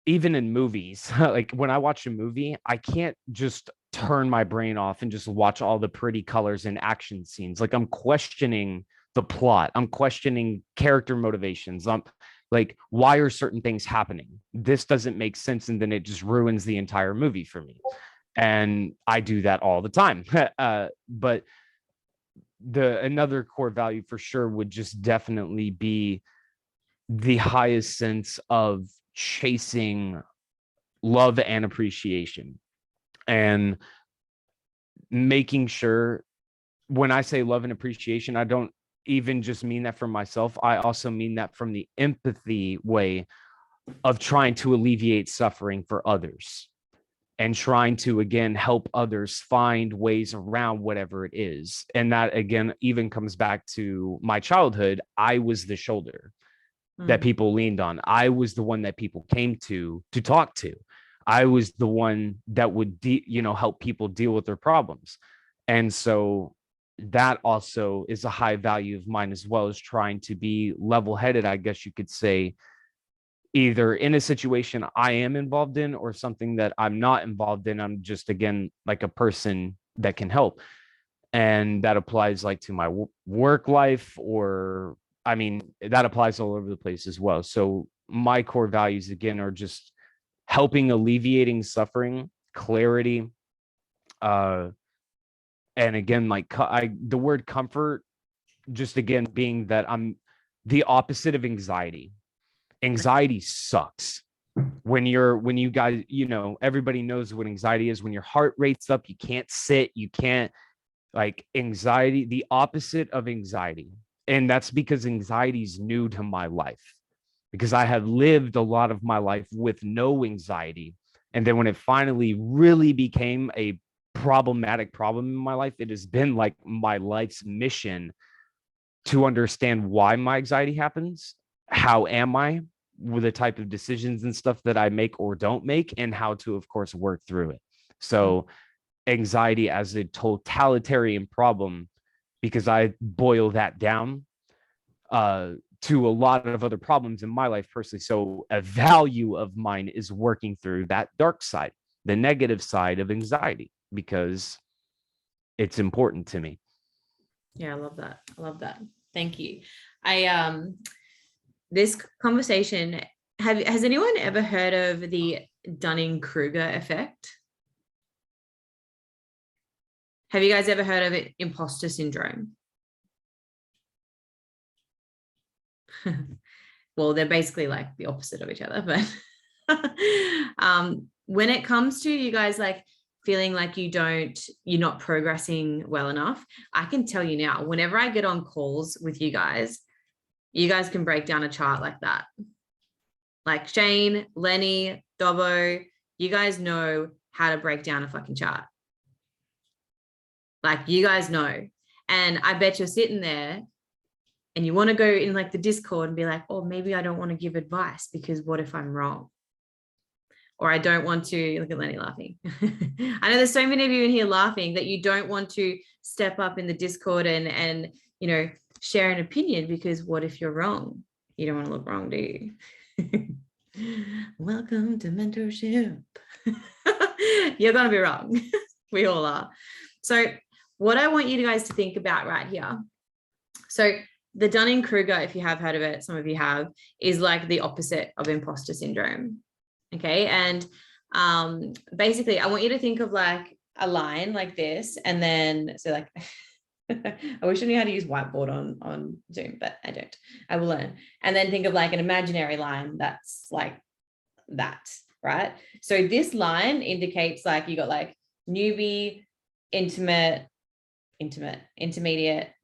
Speaker 2: even in movies, like when I watch a movie, I can't just turn my brain off and just watch all the pretty colors and action scenes. Like, I'm questioning the plot. I'm questioning character motivations. I'm like, why are certain things happening? This doesn't make sense. And then it just ruins the entire movie for me. And I do that all the time. But another core value for sure would just definitely be the highest sense of chasing love and appreciation, and making sure, when I say love and appreciation, I don't even just mean that from myself. I also mean that from the empathy way of trying to alleviate suffering for others and trying to, again, help others find ways around whatever it is. And that, again, even comes back to my childhood. I was the shoulder that people leaned on. I was the one that people came to talk to. I was the one that would, help people deal with their problems. And so that also is a high value of mine, as well as trying to be level-headed, I guess you could say, either in a situation I am involved in or something that I'm not involved in. I'm just, again, like a person that can help. And that applies like to my work life, or, I mean, that applies all over the place as well. So my core values, again, are just helping, alleviating suffering, clarity, and again, like the word comfort, just, again, being that I'm the opposite of anxiety. Anxiety sucks. When you guys, everybody knows what anxiety is. When your heart rate's up, you can't sit, you can't, like, anxiety, the opposite of anxiety And that's because anxiety is new to my life, because I have lived a lot of my life with no anxiety. And then when it finally really became a problematic problem in my life, it has been like my life's mission to understand why my anxiety happens, how am I with the type of decisions and stuff that I make or don't make, and how to, of course, work through it. So anxiety as a totalitarian problem, because I boil that down to a lot of other problems in my life personally. So a value of mine is working through that dark side, the negative side of anxiety, because it's important to me.
Speaker 1: Yeah, I love that. I love that. Thank you. This conversation, has anyone ever heard of the Dunning-Kruger Effect? Have you guys ever heard of it? Imposter Syndrome? Well, they're basically like the opposite of each other, but when it comes to you guys like feeling like you're not progressing well enough, I can tell you now, whenever I get on calls with you guys can break down a chart like that. Like Shane, Lenny, Dobbo, you guys know how to break down a fucking chart. Like you guys know. And I bet you're sitting there and you want to go in like the Discord and be like, oh, maybe I don't want to give advice because what if I'm wrong? Or I don't want to, look at Lenny laughing. I know there's so many of you in here laughing that you don't want to step up in the Discord and share an opinion, because what if you're wrong? You don't want to look wrong, do you? Welcome to mentorship. You're going to be wrong. We all are. So what I want you guys to think about right here. So the Dunning-Kruger, if you have heard of it, some of you have, is like the opposite of imposter syndrome. Okay. And basically I want you to think of like a line like this. And then, so like, I wish I knew how to use whiteboard on Zoom, but I don't. I will learn. And then think of like an imaginary line that's like that, right? So this line indicates like you got like newbie, intermediate,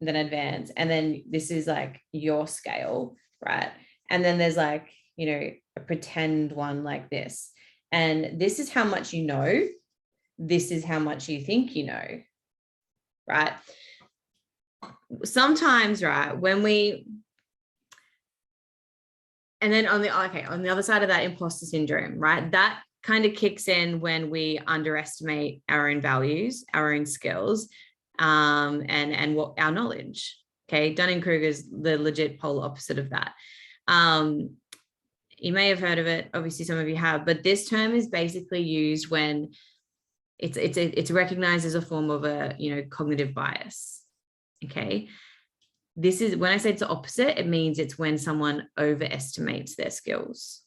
Speaker 1: then advanced. And then this is like your scale, right? And then there's like, a pretend one like this. And this is how much you know. This is how much you think you know, right? Sometimes, right, and then on the other side of that, imposter syndrome, right? That kind of kicks in when we underestimate our own values, our own skills, and what our knowledge. Okay, Dunning-Kruger is the legit polar opposite of that. You may have heard of it. Obviously, some of you have, but this term is basically used when it's recognized as a form of a cognitive bias. Okay, this is when I say it's the opposite, it means it's when someone overestimates their skills.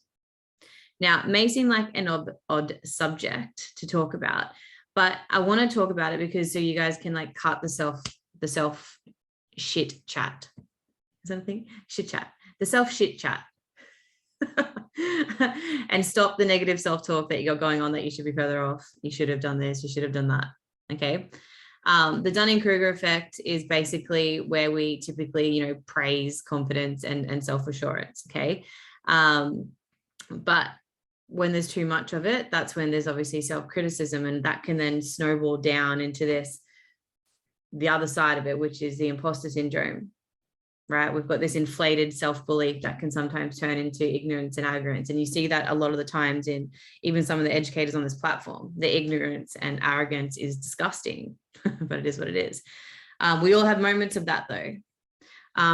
Speaker 1: Now, it may seem like an odd subject to talk about, but I want to talk about it because so you guys can like cut the self shit chat. Is that a thing? Shit chat. The self shit chat. And stop the negative self-talk that you got going on that you should be further off. You should have done this. You should have done that. Okay. The Dunning-Kruger effect is basically where we typically, praise confidence and self-assurance. Okay. But when there's too much of it, that's when there's obviously self-criticism, and that can then snowball down into the other side of it, which is the imposter syndrome, right? We've got this inflated self-belief that can sometimes turn into ignorance and arrogance. And you see that a lot of the times in even some of the educators on this platform. The ignorance and arrogance is disgusting, but it is what it is. We all have moments of that though.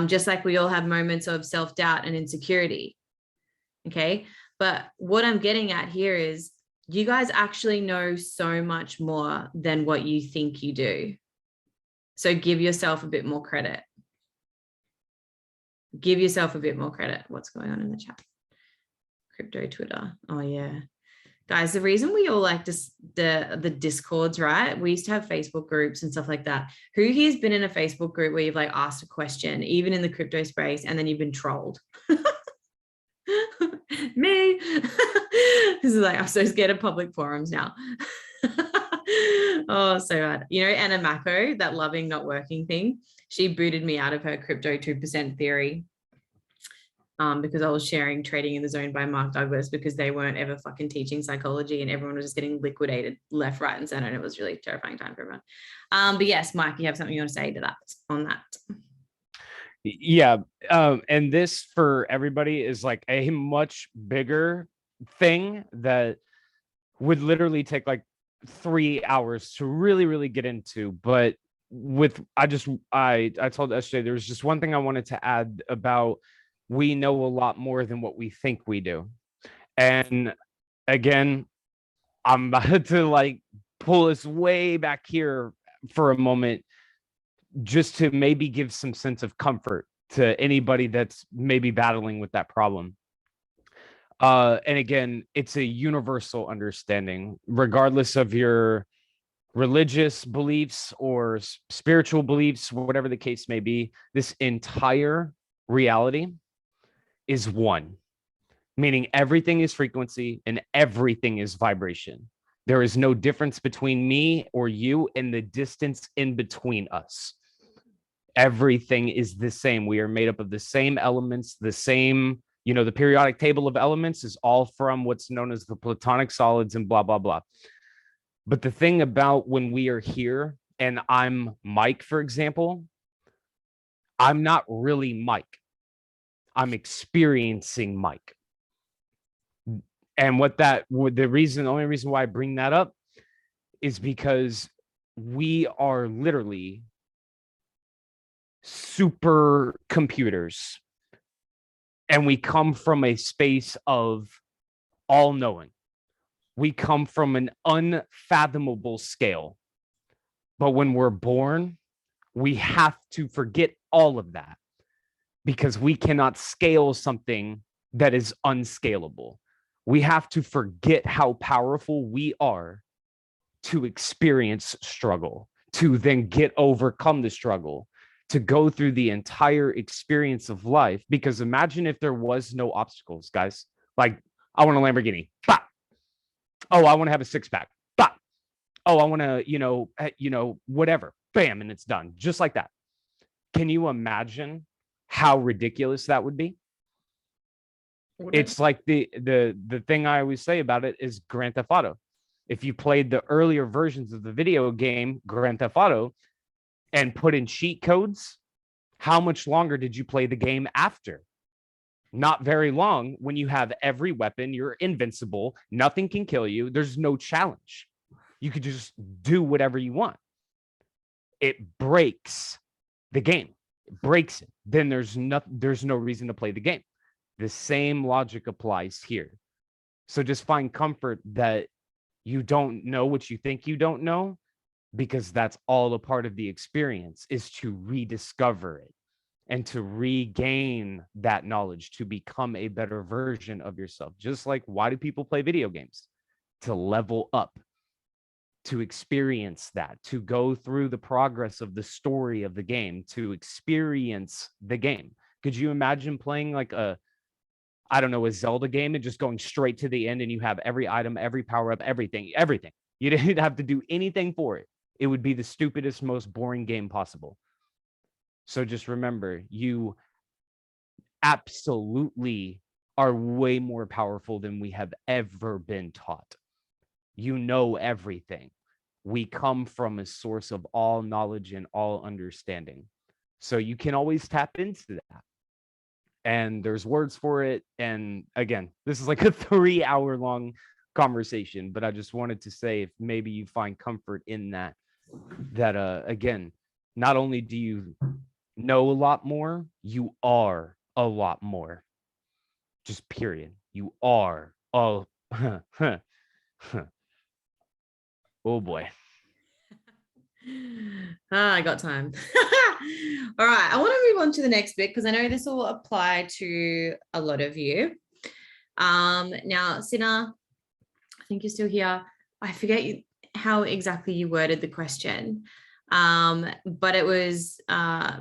Speaker 1: Just like we all have moments of self-doubt and insecurity. Okay. But what I'm getting at here is you guys actually know so much more than what you think you do. So give yourself a bit more credit. Give yourself a bit more credit. What's going on in the chat? Crypto Twitter. Oh yeah. Guys, the reason we all like this, the Discords, right? We used to have Facebook groups and stuff like that. Who here's been in a Facebook group where you've like asked a question, even in the crypto space, and then you've been trolled? Me. This is like, I'm so scared of public forums now. Oh, so bad. You know, Anna Mako, that loving not working thing, she booted me out of her crypto 2% theory because I was sharing Trading in the Zone by Mark Douglas because they weren't ever fucking teaching psychology and everyone was just getting liquidated left, right, and center. And it was really a terrifying time for everyone. But yes, Mike, you have something you want to say to that on that?
Speaker 2: Yeah. And this for everybody is like a much bigger thing that would literally take like 3 hours to really get into. But I told SJ there was just one thing I wanted to add about we know a lot more than what we think we do. And again, I'm about to like pull us way back here for a moment just to maybe give some sense of comfort to anybody that's maybe battling with that problem. And again, it's a universal understanding, regardless of your religious beliefs or spiritual beliefs, whatever the case may be. This entire reality is one, meaning everything is frequency and everything is vibration. There is no difference between me or you and the distance in between us. Everything is the same. We are made up of the same elements, the same, the periodic table of elements is all from what's known as the platonic solids and blah, blah, blah. But the thing about when we are here and I'm Mike, for example, I'm not really Mike. I'm experiencing Mike. And the only reason why I bring that up is because we are literally super computers and we come from a space of all knowing. We come from an unfathomable scale. But when we're born, we have to forget all of that because we cannot scale something that is unscalable. We have to forget how powerful we are to experience struggle, to then overcome the struggle, to go through the entire experience of life. Because imagine if there was no obstacles, guys. Like, I want a Lamborghini. Bah! Oh, I want to have a six-pack. Bah! Oh, I want to, whatever. Bam, and it's done. Just like that. Can you imagine how ridiculous that would be? It's like the thing I always say about it is Grand Theft Auto. If you played the earlier versions of the video game Grand Theft Auto and put in cheat codes, how much longer did you play the game after? Not very long. When you have every weapon, you're invincible. Nothing can kill you. There's no challenge. You could just do whatever you want. It breaks the game. It breaks it. Then there's no reason to play the game. The same logic applies here. So just find comfort that you don't know what you think you don't know, because that's all a part of the experience, is to rediscover it and to regain that knowledge, to become a better version of yourself. Just like, why do people play video games? To level up, to experience that, to go through the progress of the story of the game, to experience the game. Could you imagine playing like a Zelda game and just going straight to the end and you have every item, every power up, everything. You didn't have to do anything for it. It would be the stupidest, most boring game possible. So just remember, you absolutely are way more powerful than we have ever been taught. You know everything. We come from a source of all knowledge and all understanding. So you can always tap into that. And there's words for it. And again, this is like a 3-hour long conversation, but I just wanted to say, if maybe you find comfort in that again, not only do you know a lot more, you are a lot more. Just period. You are. Oh, oh boy.
Speaker 1: I got time. All right. I want to move on to the next bit because I know this will apply to a lot of you. Now, Sinner, I think you're still here. I forget how exactly you worded the question. But it was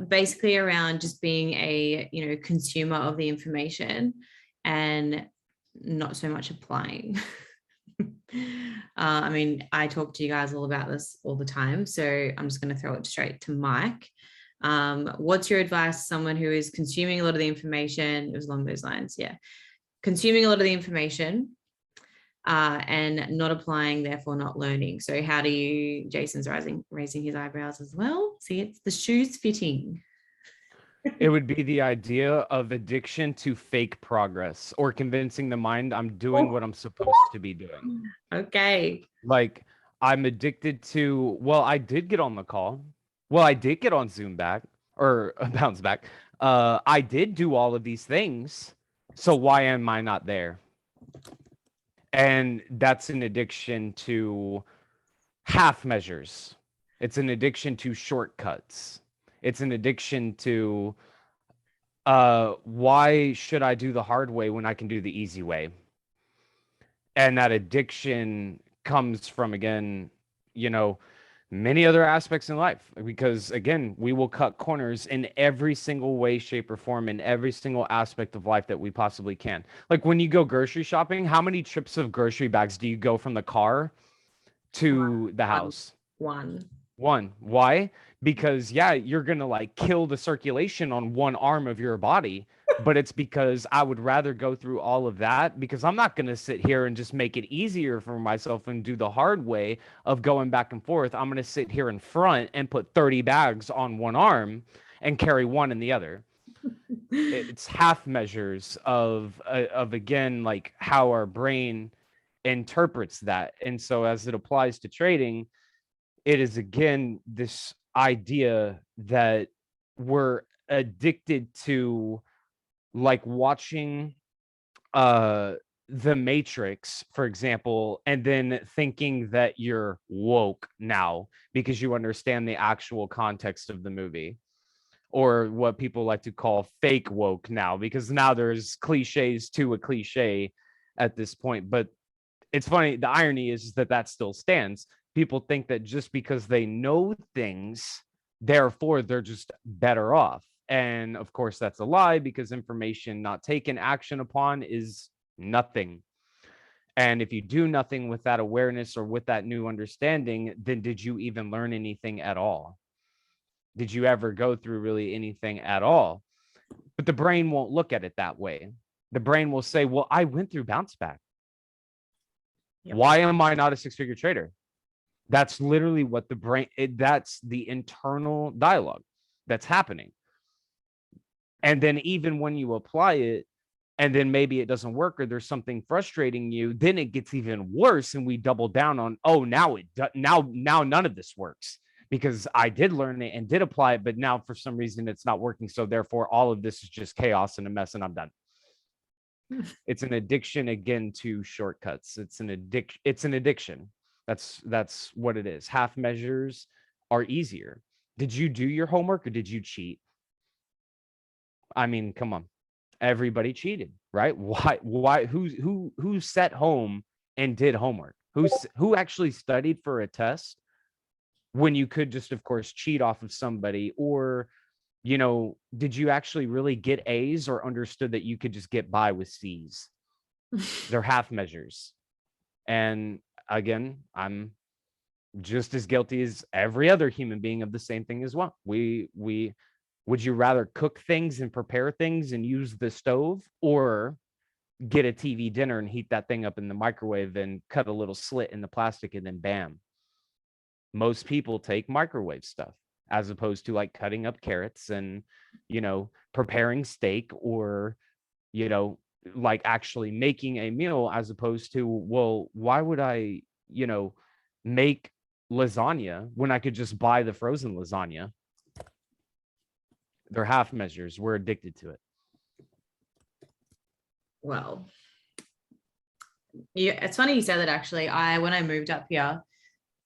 Speaker 1: basically around just being a consumer of the information and not so much applying. I mean, I talk to you guys all about this all the time, so I'm just going to throw it straight to Mike. What's your advice to someone who is consuming a lot of the information? It was along those lines, yeah. Consuming a lot of the information and not applying, therefore not learning. So how do you, Jason's raising his eyebrows as well. See, it's the shoes fitting.
Speaker 2: It would be the idea of addiction to fake progress or convincing the mind I'm doing what I'm supposed to be doing.
Speaker 1: Okay.
Speaker 2: Like I'm addicted to, well, I did get on the call. Well, I did get on Zoom back or bounce back. I did do all of these things. So why am I not there? And that's an addiction to half measures. It's an addiction to shortcuts. It's an addiction to why should I do the hard way when I can do the easy way? And that addiction comes from, again, many other aspects in life, because again, we will cut corners in every single way, shape, or form in every single aspect of life that we possibly can. Like when you go grocery shopping, how many trips of grocery bags do you go from the car to the house?
Speaker 1: One.
Speaker 2: Why? Because yeah, you're gonna like kill the circulation on one arm of your body, but it's because I would rather go through all of that, because I'm not gonna sit here and just make it easier for myself and do the hard way of going back and forth. I'm gonna sit here in front and put 30 bags on one arm and carry one in the other. It's half measures of again, like how our brain interprets that. And so as it applies to trading, it is again this idea that we're addicted to, like watching the Matrix, for example, and then thinking that you're woke now because you understand the actual context of the movie, or what people like to call fake woke now, because now there's cliches to a cliche at this point. But it's funny, the irony is that that still stands. People think that just because they know things, therefore they're just better off. And of course, that's a lie, because information not taken action upon is nothing. And if you do nothing with that awareness or with that new understanding, then did you even learn anything at all? Did you ever go through really anything at all? But the brain won't look at it that way. The brain will say, well, I went through bounce back. Yep. Why am I not a six-figure trader? That's literally what the brain, that's the internal dialogue that's happening. And then even when you apply it, and then maybe it doesn't work, or there's something frustrating you, then it gets even worse. And we double down on, oh, now none of this works, because I did learn it and did apply it, but now for some reason it's not working. So therefore all of this is just chaos and a mess, and I'm done. It's an addiction, again, to shortcuts. It's an addiction. That's what it is. Half measures are easier. Did you do your homework or did you cheat? I mean, come on. Everybody cheated, right? Why who sat home and did homework? Who actually studied for a test when you could just, of course, cheat off of somebody? Or did you actually really get A's, or understood that you could just get by with C's? They're half measures. And again, I'm just as guilty as every other human being of the same thing as well. We would you rather cook things and prepare things and use the stove, or get a TV dinner and heat that thing up in the microwave and cut a little slit in the plastic and then bam? Most people take microwave stuff, as opposed to like cutting up carrots and, preparing steak, or, like actually making a meal, as opposed to, well, why would I, make lasagna when I could just buy the frozen lasagna? They're half measures. We're addicted to it.
Speaker 1: Well, yeah, it's funny you said that. Actually, when I moved up here,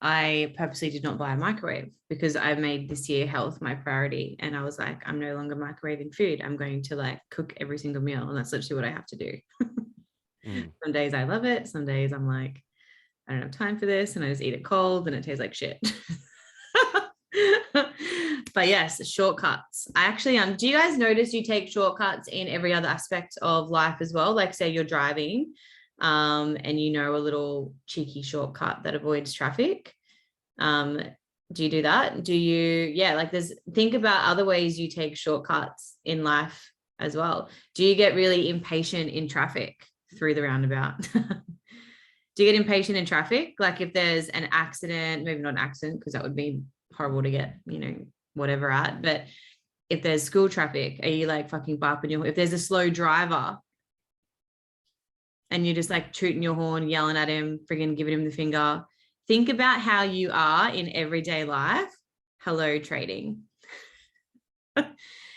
Speaker 1: I purposely did not buy a microwave, because I made this year health my priority. And I was like, I'm no longer microwaving food. I'm going to like cook every single meal. And that's literally what I have to do. Some days I love it. Some days I'm like, I don't have time for this. And I just eat it cold and it tastes like shit. But yes, shortcuts. I actually, do you guys notice you take shortcuts in every other aspect of life as well? Like say you're driving, and you know a little cheeky shortcut that avoids traffic. Do you do that? Do you, yeah, like think about other ways you take shortcuts in life as well. Do you get really impatient in traffic through the roundabout? Do you get impatient in traffic? Like if there's an accident, maybe not an accident, because that would be horrible to get, whatever at, but if there's school traffic, are you like fucking bopping if there's a slow driver and you're just like tooting your horn, yelling at him, friggin' giving him the finger? Think about how you are in everyday life. Hello, trading.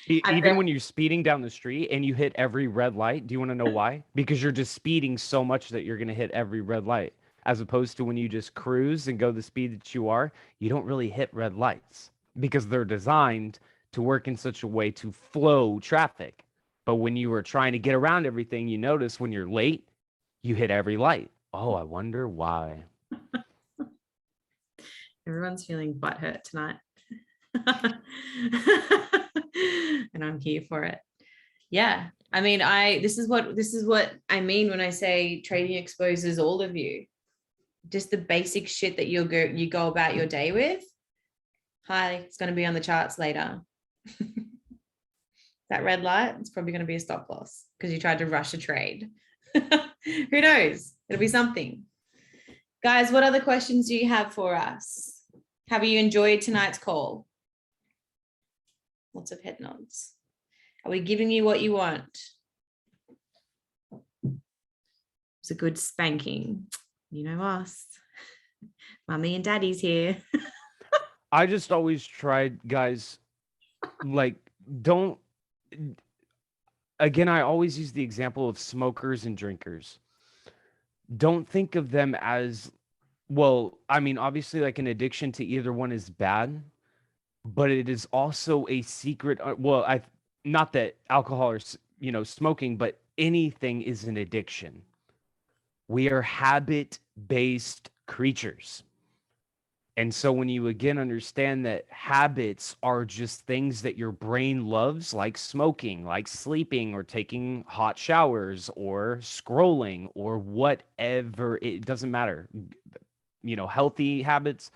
Speaker 2: Even when you're speeding down the street and you hit every red light, do you want to know why? Because you're just speeding so much that you're going to hit every red light, as opposed to when you just cruise and go the speed that you are, you don't really hit red lights because they're designed to work in such a way to flow traffic. But when you are trying to get around everything, you notice when you're late, you hit every light. Oh, I wonder why.
Speaker 1: Everyone's feeling butthurt tonight. And I'm here for it. Yeah. I mean, this is what I mean when I say trading exposes all of you. Just the basic shit that you go about your day with. Hi, it's going to be on the charts later. That red light, it's probably going to be a stop loss because you tried to rush a trade. Who knows? It'll be something. Guys, what other questions do you have for us? Have you enjoyed tonight's call? Lots of head nods. Are we giving you what you want? It's a good spanking. You know us. Mummy and daddy's here.
Speaker 2: I just always tried, guys, like, don't, again, I always use the example of smokers and drinkers. Don't think of them as, well, I mean, obviously, like an addiction to either one is bad, but it is also a secret. Well, not that alcohol or, smoking, but anything is an addiction. We are habit-based creatures. And so when you again understand that habits are just things that your brain loves, like smoking, like sleeping, or taking hot showers, or scrolling, or whatever, it doesn't matter, healthy habits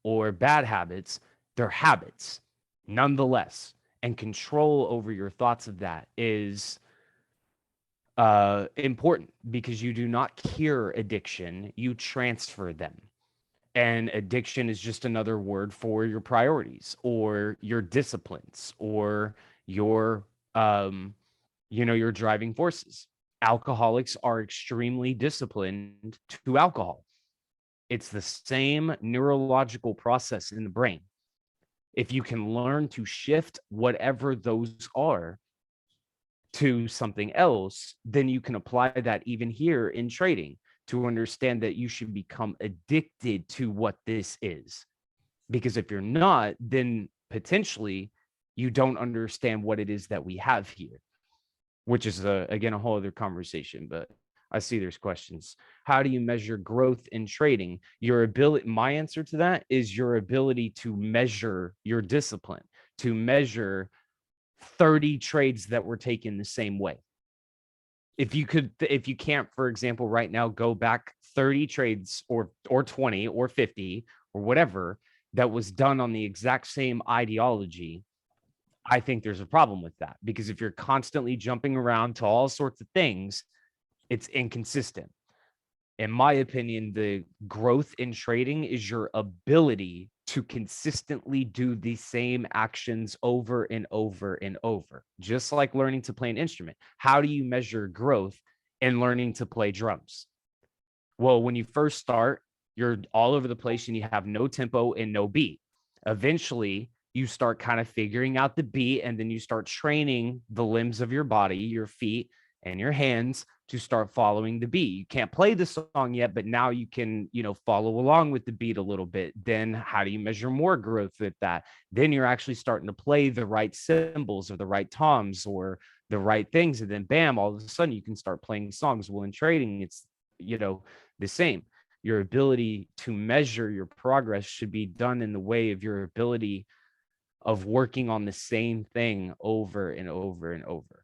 Speaker 2: or bad habits, they're habits nonetheless. And control over your thoughts of that is important, because you do not cure addiction, you transfer them. And addiction is just another word for your priorities or your disciplines or your, your driving forces. Alcoholics are extremely disciplined to alcohol. It's the same neurological process in the brain. If you can learn to shift whatever those are to something else, then you can apply that even here in trading, to understand that you should become addicted to what this is. Because if you're not, then potentially you don't understand what it is that we have here, which is, again, a whole other conversation. But I see there's questions. How do you measure growth in trading? My answer to that is your ability to measure your discipline, to measure 30 trades that were taken the same way. If you can't, for example, right now, go back 30 trades or 20 or 50 or whatever that was done on the exact same ideology, I think there's a problem with that. Because if you're constantly jumping around to all sorts of things, it's inconsistent. In my opinion, the growth in trading is your ability to consistently do the same actions over and over and over, just like learning to play an instrument. How do you measure growth in learning to play drums? Well, when you first start, you're all over the place and you have no tempo and no beat. Eventually, you start kind of figuring out the beat, and then you start training the limbs of your body, your feet and your hands, to start following the beat. You can't play the song yet, but now you can, follow along with the beat a little bit. Then how do you measure more growth with that? Then you're actually starting to play the right cymbals or the right toms or the right things. And then bam, all of a sudden you can start playing songs. Well, in trading, it's, the same. Your ability to measure your progress should be done in the way of your ability of working on the same thing over and over and over.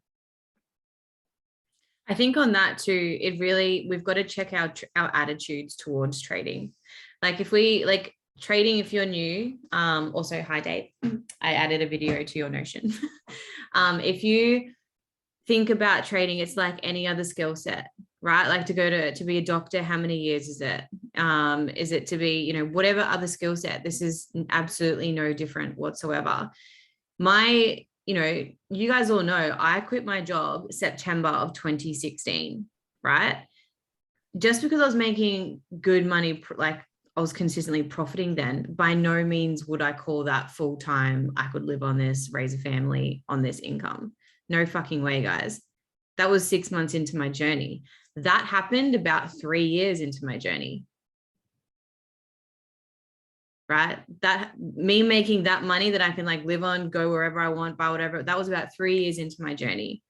Speaker 1: I think on that too, we've got to check our attitudes towards trading. Like if we like trading, if you're new, also hi Dave, I added a video to your Notion. If you think about trading, it's like any other skill set, right? Like to be a doctor, how many years is it? Is it to be, you know, whatever other skill set? This is absolutely no different whatsoever. You know, you guys all know I quit my job September of 2016, right? Just because I was making good money, like I was consistently profiting then, by no means would I call that full-time. I could live on this, raise a family on this income. No fucking way, guys. That was 6 months into my journey. That happened about 3 years into my journey. Right? That me making that money that I can like live on, go wherever I want, buy whatever, that was about 3 years into my journey.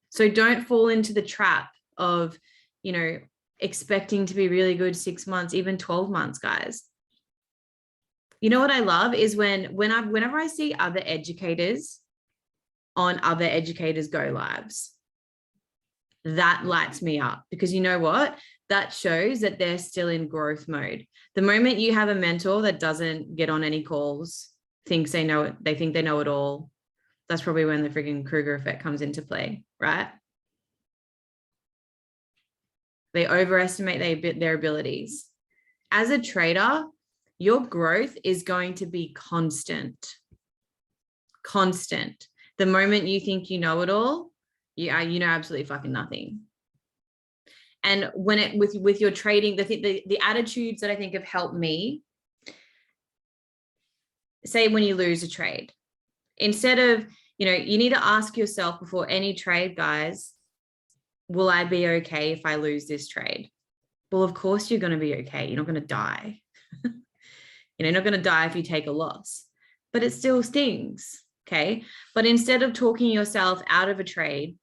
Speaker 1: So don't fall into the trap of, you know, expecting to be really good 6 months, even 12 months, guys. You know what I love is whenever I see other educators on other educators go lives, that lights me up, because you know what? That shows that they're still in growth mode. The moment you have a mentor that doesn't get on any calls, thinks they know it, they think they know it all, that's probably when the freaking Kruger effect comes into play, right? They overestimate their abilities. As a trader, your growth is going to be constant. Constant. The moment you think you know it all, you know absolutely fucking nothing. And when it with your trading, the attitudes that I think have helped me, say when you lose a trade, instead of, you know, you need to ask yourself before any trade, guys, will I be okay if I lose this trade? Well, of course you're going to be okay. You're not going to die. You're not going to die if you take a loss, but it still stings. Okay. But instead of talking yourself out of a trade,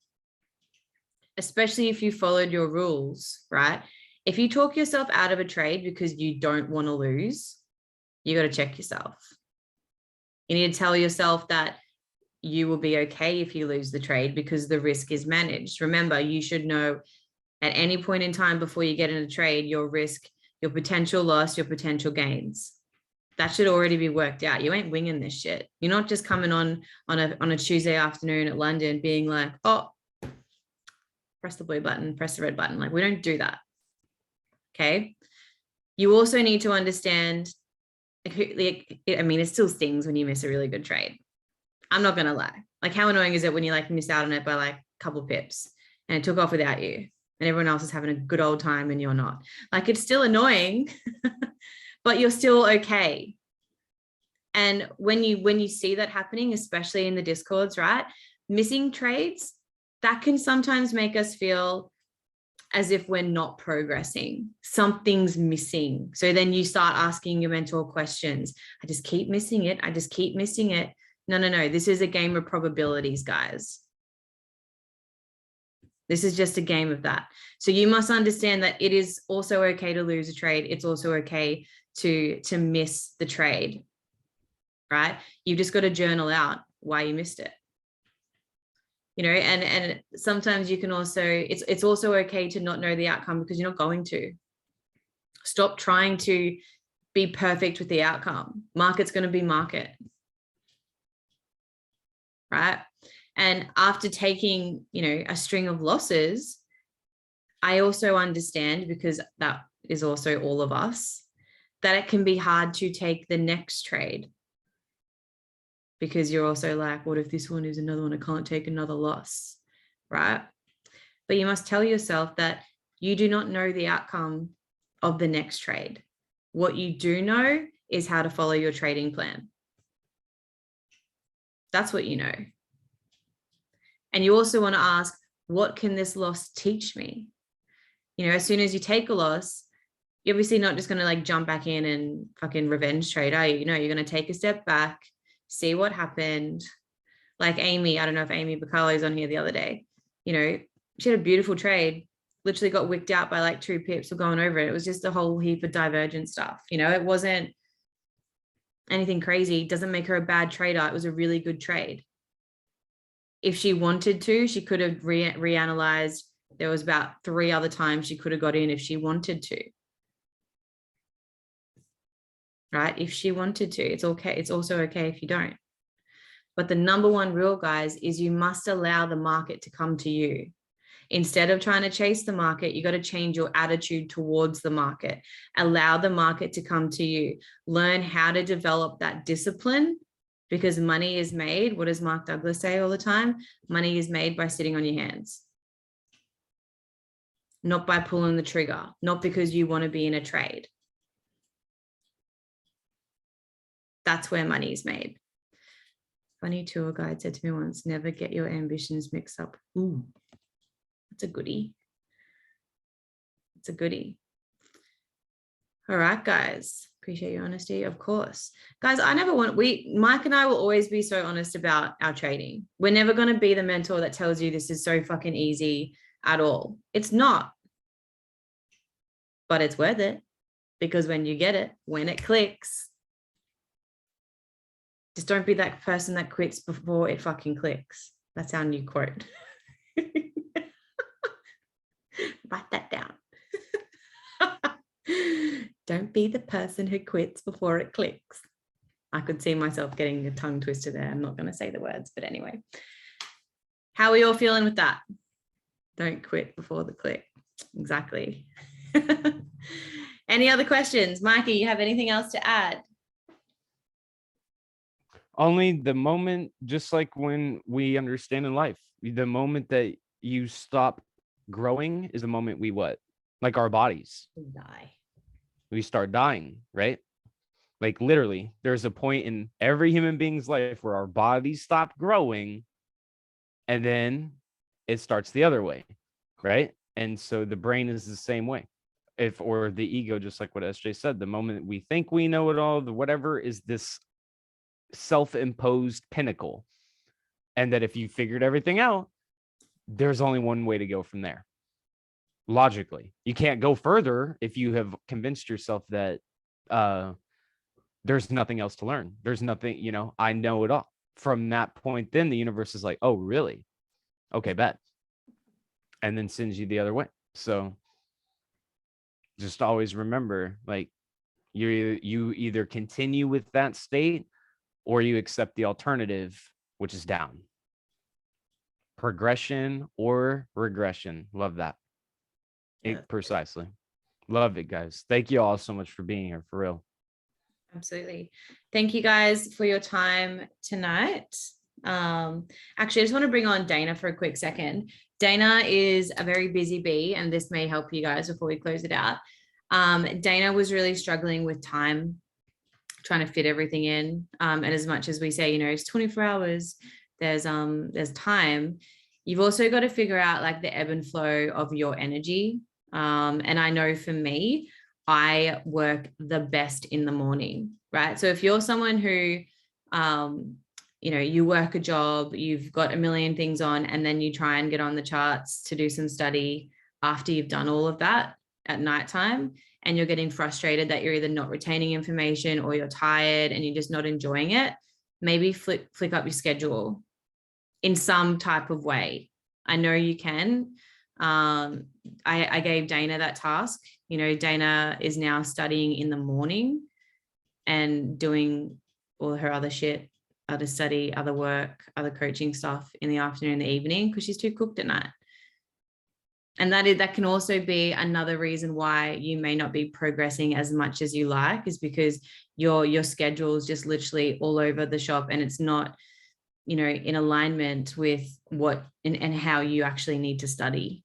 Speaker 1: especially if you followed your rules, right? If you talk yourself out of a trade because you don't want to lose, you got to check yourself. You need to tell yourself that you will be okay if you lose the trade because the risk is managed. Remember, you should know at any point in time before you get in a trade, your risk, your potential loss, your potential gains. That should already be worked out. You ain't winging this shit. You're not just coming on a Tuesday afternoon at London being like, oh, press the blue button, press the red button. Like, we don't do that. Okay. You also need to understand, I mean, it still stings when you miss a really good trade. I'm not going to lie. Like, how annoying is it when you like miss out on it by like a couple pips and it took off without you and everyone else is having a good old time and you're not? Like, it's still annoying, but you're still okay. And when you see that happening, especially in the Discords, right? Missing trades, that can sometimes make us feel as if we're not progressing. Something's missing. So then you start asking your mentor questions. I just keep missing it. I just keep missing it. No. This is a game of probabilities, guys. This is just a game of that. So you must understand that it is also okay to lose a trade. It's also okay to miss the trade, right? You've just got to journal out why you missed it. You know, and sometimes you can also, it's also okay to not know the outcome because you're not going to. Stop trying to be perfect with the outcome. Market's going to be market. Right? And after taking, you know, a string of losses, I also understand, because that is also all of us, that it can be hard to take the next trade. Because you're also like, what if this one is another one? I can't take another loss, right? But you must tell yourself that you do not know the outcome of the next trade. What you do know is how to follow your trading plan. That's what you know. And you also want to ask, what can this loss teach me? You know, as soon as you take a loss, you're obviously not just going to like jump back in and fucking revenge trade, are you? You know, you're going to take a step back, see what happened. Like Amy, I don't know if Amy Bacalo is on here the other day, you know, she had a beautiful trade, literally got wicked out by like 2 pips or going over it. It was just a whole heap of divergent stuff. You know, it wasn't anything crazy. It doesn't make her a bad trader. It was a really good trade. If she wanted to, she could have reanalyzed, There was about 3 other times she could have got in if she wanted to. Right? If she wanted to, it's okay. It's also okay if you don't. But the number one rule, guys, is you must allow the market to come to you. Instead of trying to chase the market, you got to change your attitude towards the market. Allow the market to come to you. Learn how to develop that discipline, because money is made. What does Mark Douglas say all the time? Money is made by sitting on your hands, not by pulling the trigger, not because you want to be in a trade. That's where money is made. Funny tour guide said to me once, never get your ambitions mixed up. Ooh, that's a goodie. It's a goodie. All right, guys. Appreciate your honesty, of course. Guys, Mike and I will always be so honest about our trading. We're never going to be the mentor that tells you this is so fucking easy at all. It's not. But it's worth it, because when you get it, when it clicks, just don't be that person that quits before it fucking clicks. That's our new quote. Write that down. Don't be the person who quits before it clicks. I could see myself getting a tongue twister there. I'm not going to say the words, but anyway. How are you all feeling with that? Don't quit before the click. Exactly. Any other questions? Mikey, you have anything else to add?
Speaker 2: Only the moment, just like when we understand in life, the moment that you stop growing is the moment we what? Like our bodies.
Speaker 1: Die.
Speaker 2: We start dying, right? Like literally, there's a point in every human being's life where our bodies stop growing and then it starts the other way, right? And so the brain is the same way. Or the ego, just like what SJ said, the moment we think we know it all, the whatever is this self-imposed pinnacle, and that if you figured everything out, there's only one way to go from there. Logically, you can't go further if you have convinced yourself that there's nothing else to learn. There's nothing, I know it all. From that point, then the universe is like, oh, really? Okay, bet. And then sends you the other way. So just always remember, like, you either continue with that state or you accept the alternative, which is down. Progression or regression. Love that. Precisely. Love it, guys. Thank you all so much for being here, for real.
Speaker 1: Absolutely. Thank you guys for your time tonight. Actually, I just want to bring on Dana for a quick second. Dana is a very busy bee, and this may help you guys before we close it out. Dana was really struggling with time, trying to fit everything in. And as much as we say, it's 24 hours, there's time. You've also got to figure out like the ebb and flow of your energy. And I know for me, I work the best in the morning, right? So if you're someone who, you work a job, you've got a million things on, and then you try and get on the charts to do some study after you've done all of that at nighttime, and you're getting frustrated that you're either not retaining information or you're tired and you're just not enjoying it, maybe flick up your schedule in some type of way. I know you can. I gave Dana that task. Dana is now studying in the morning and doing all her other shit, other study, other work, other coaching stuff in the afternoon and the evening, because she's too cooked at night. And that can also be another reason why you may not be progressing as much as you like, is because your schedule is just literally all over the shop, and it's not, in alignment with what and how you actually need to study.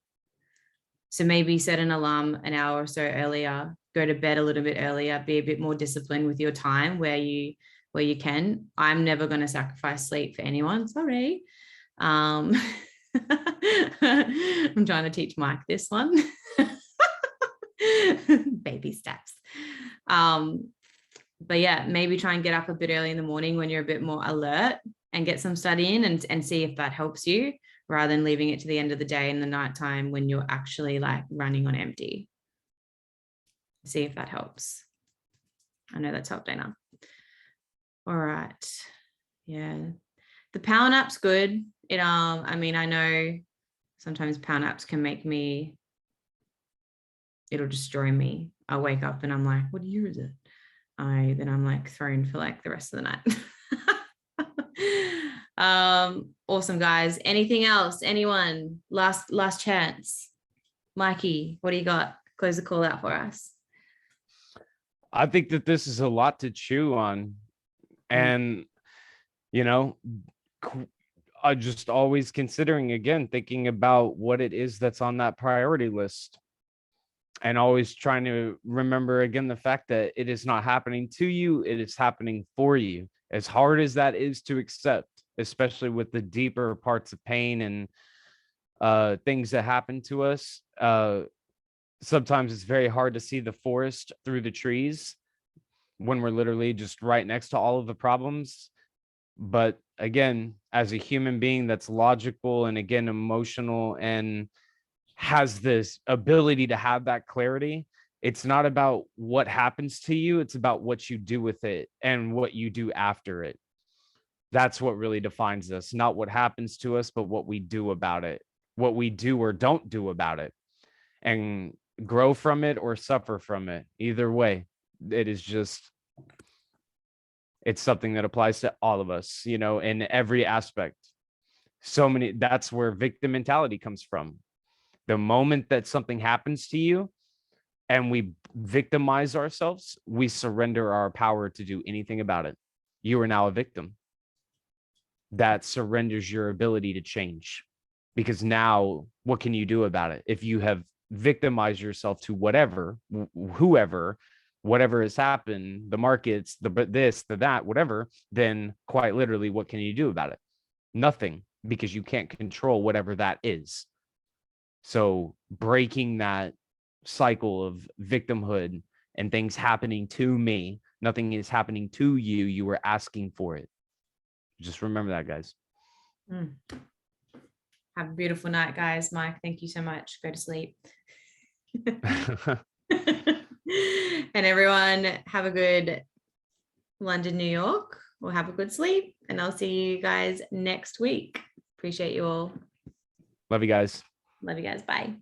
Speaker 1: So maybe set an alarm an hour or so earlier, go to bed a little bit earlier, be a bit more disciplined with your time where you can. I'm never going to sacrifice sleep for anyone. Sorry. I'm trying to teach Mike this one. Baby steps. But yeah, maybe try and get up a bit early in the morning when you're a bit more alert and get some study in, and see if that helps you, rather than leaving it to the end of the day in the nighttime when you're actually like running on empty. See if that helps. I know that's helped Dana. All right. Yeah. The power nap's good. I know Sometimes power naps can make me, it'll destroy me. I'll wake up and I'm like, what year is it? Then I'm like thrown for like the rest of the night. Awesome, guys. Anything else? Anyone? Last chance. Mikey, what do you got? Close the call out for us.
Speaker 2: I think that this is a lot to chew on. And, you know, just always considering, again, thinking about what it is that's on that priority list. And always trying to remember, again, the fact that it is not happening to you, it is happening for you. As hard as that is to accept, especially with the deeper parts of pain and things that happen to us. Sometimes it's very hard to see the forest through the trees when we're literally just right next to all of the problems. But again, as a human being that's logical and, again, emotional and has this ability to have that clarity, it's not about what happens to you, it's about what you do with it and what you do after it. That's what really defines us, not what happens to us, but what we do about it, what we do or don't do about it, and grow from it or suffer from it. Either way, it is just, it's something that applies to all of us, you know, in every aspect. That's where victim mentality comes from. The moment that something happens to you and we victimize ourselves, we surrender our power to do anything about it. You are now a victim. That surrenders your ability to change, because now what can you do about it? If you have victimized yourself to whatever, whoever, whatever has happened, the markets, the this, the that, whatever, then quite literally, what can you do about it? Nothing, because you can't control whatever that is. So breaking that cycle of victimhood and things happening to me, nothing is happening to you. You were asking for it. Just remember that, guys.
Speaker 1: Have a beautiful night, guys. Mike, thank you so much. Go to sleep. And everyone, have a good London, New York, or have a good sleep. And I'll see you guys next week. Appreciate you all.
Speaker 2: Love you guys.
Speaker 1: Love you guys. Bye.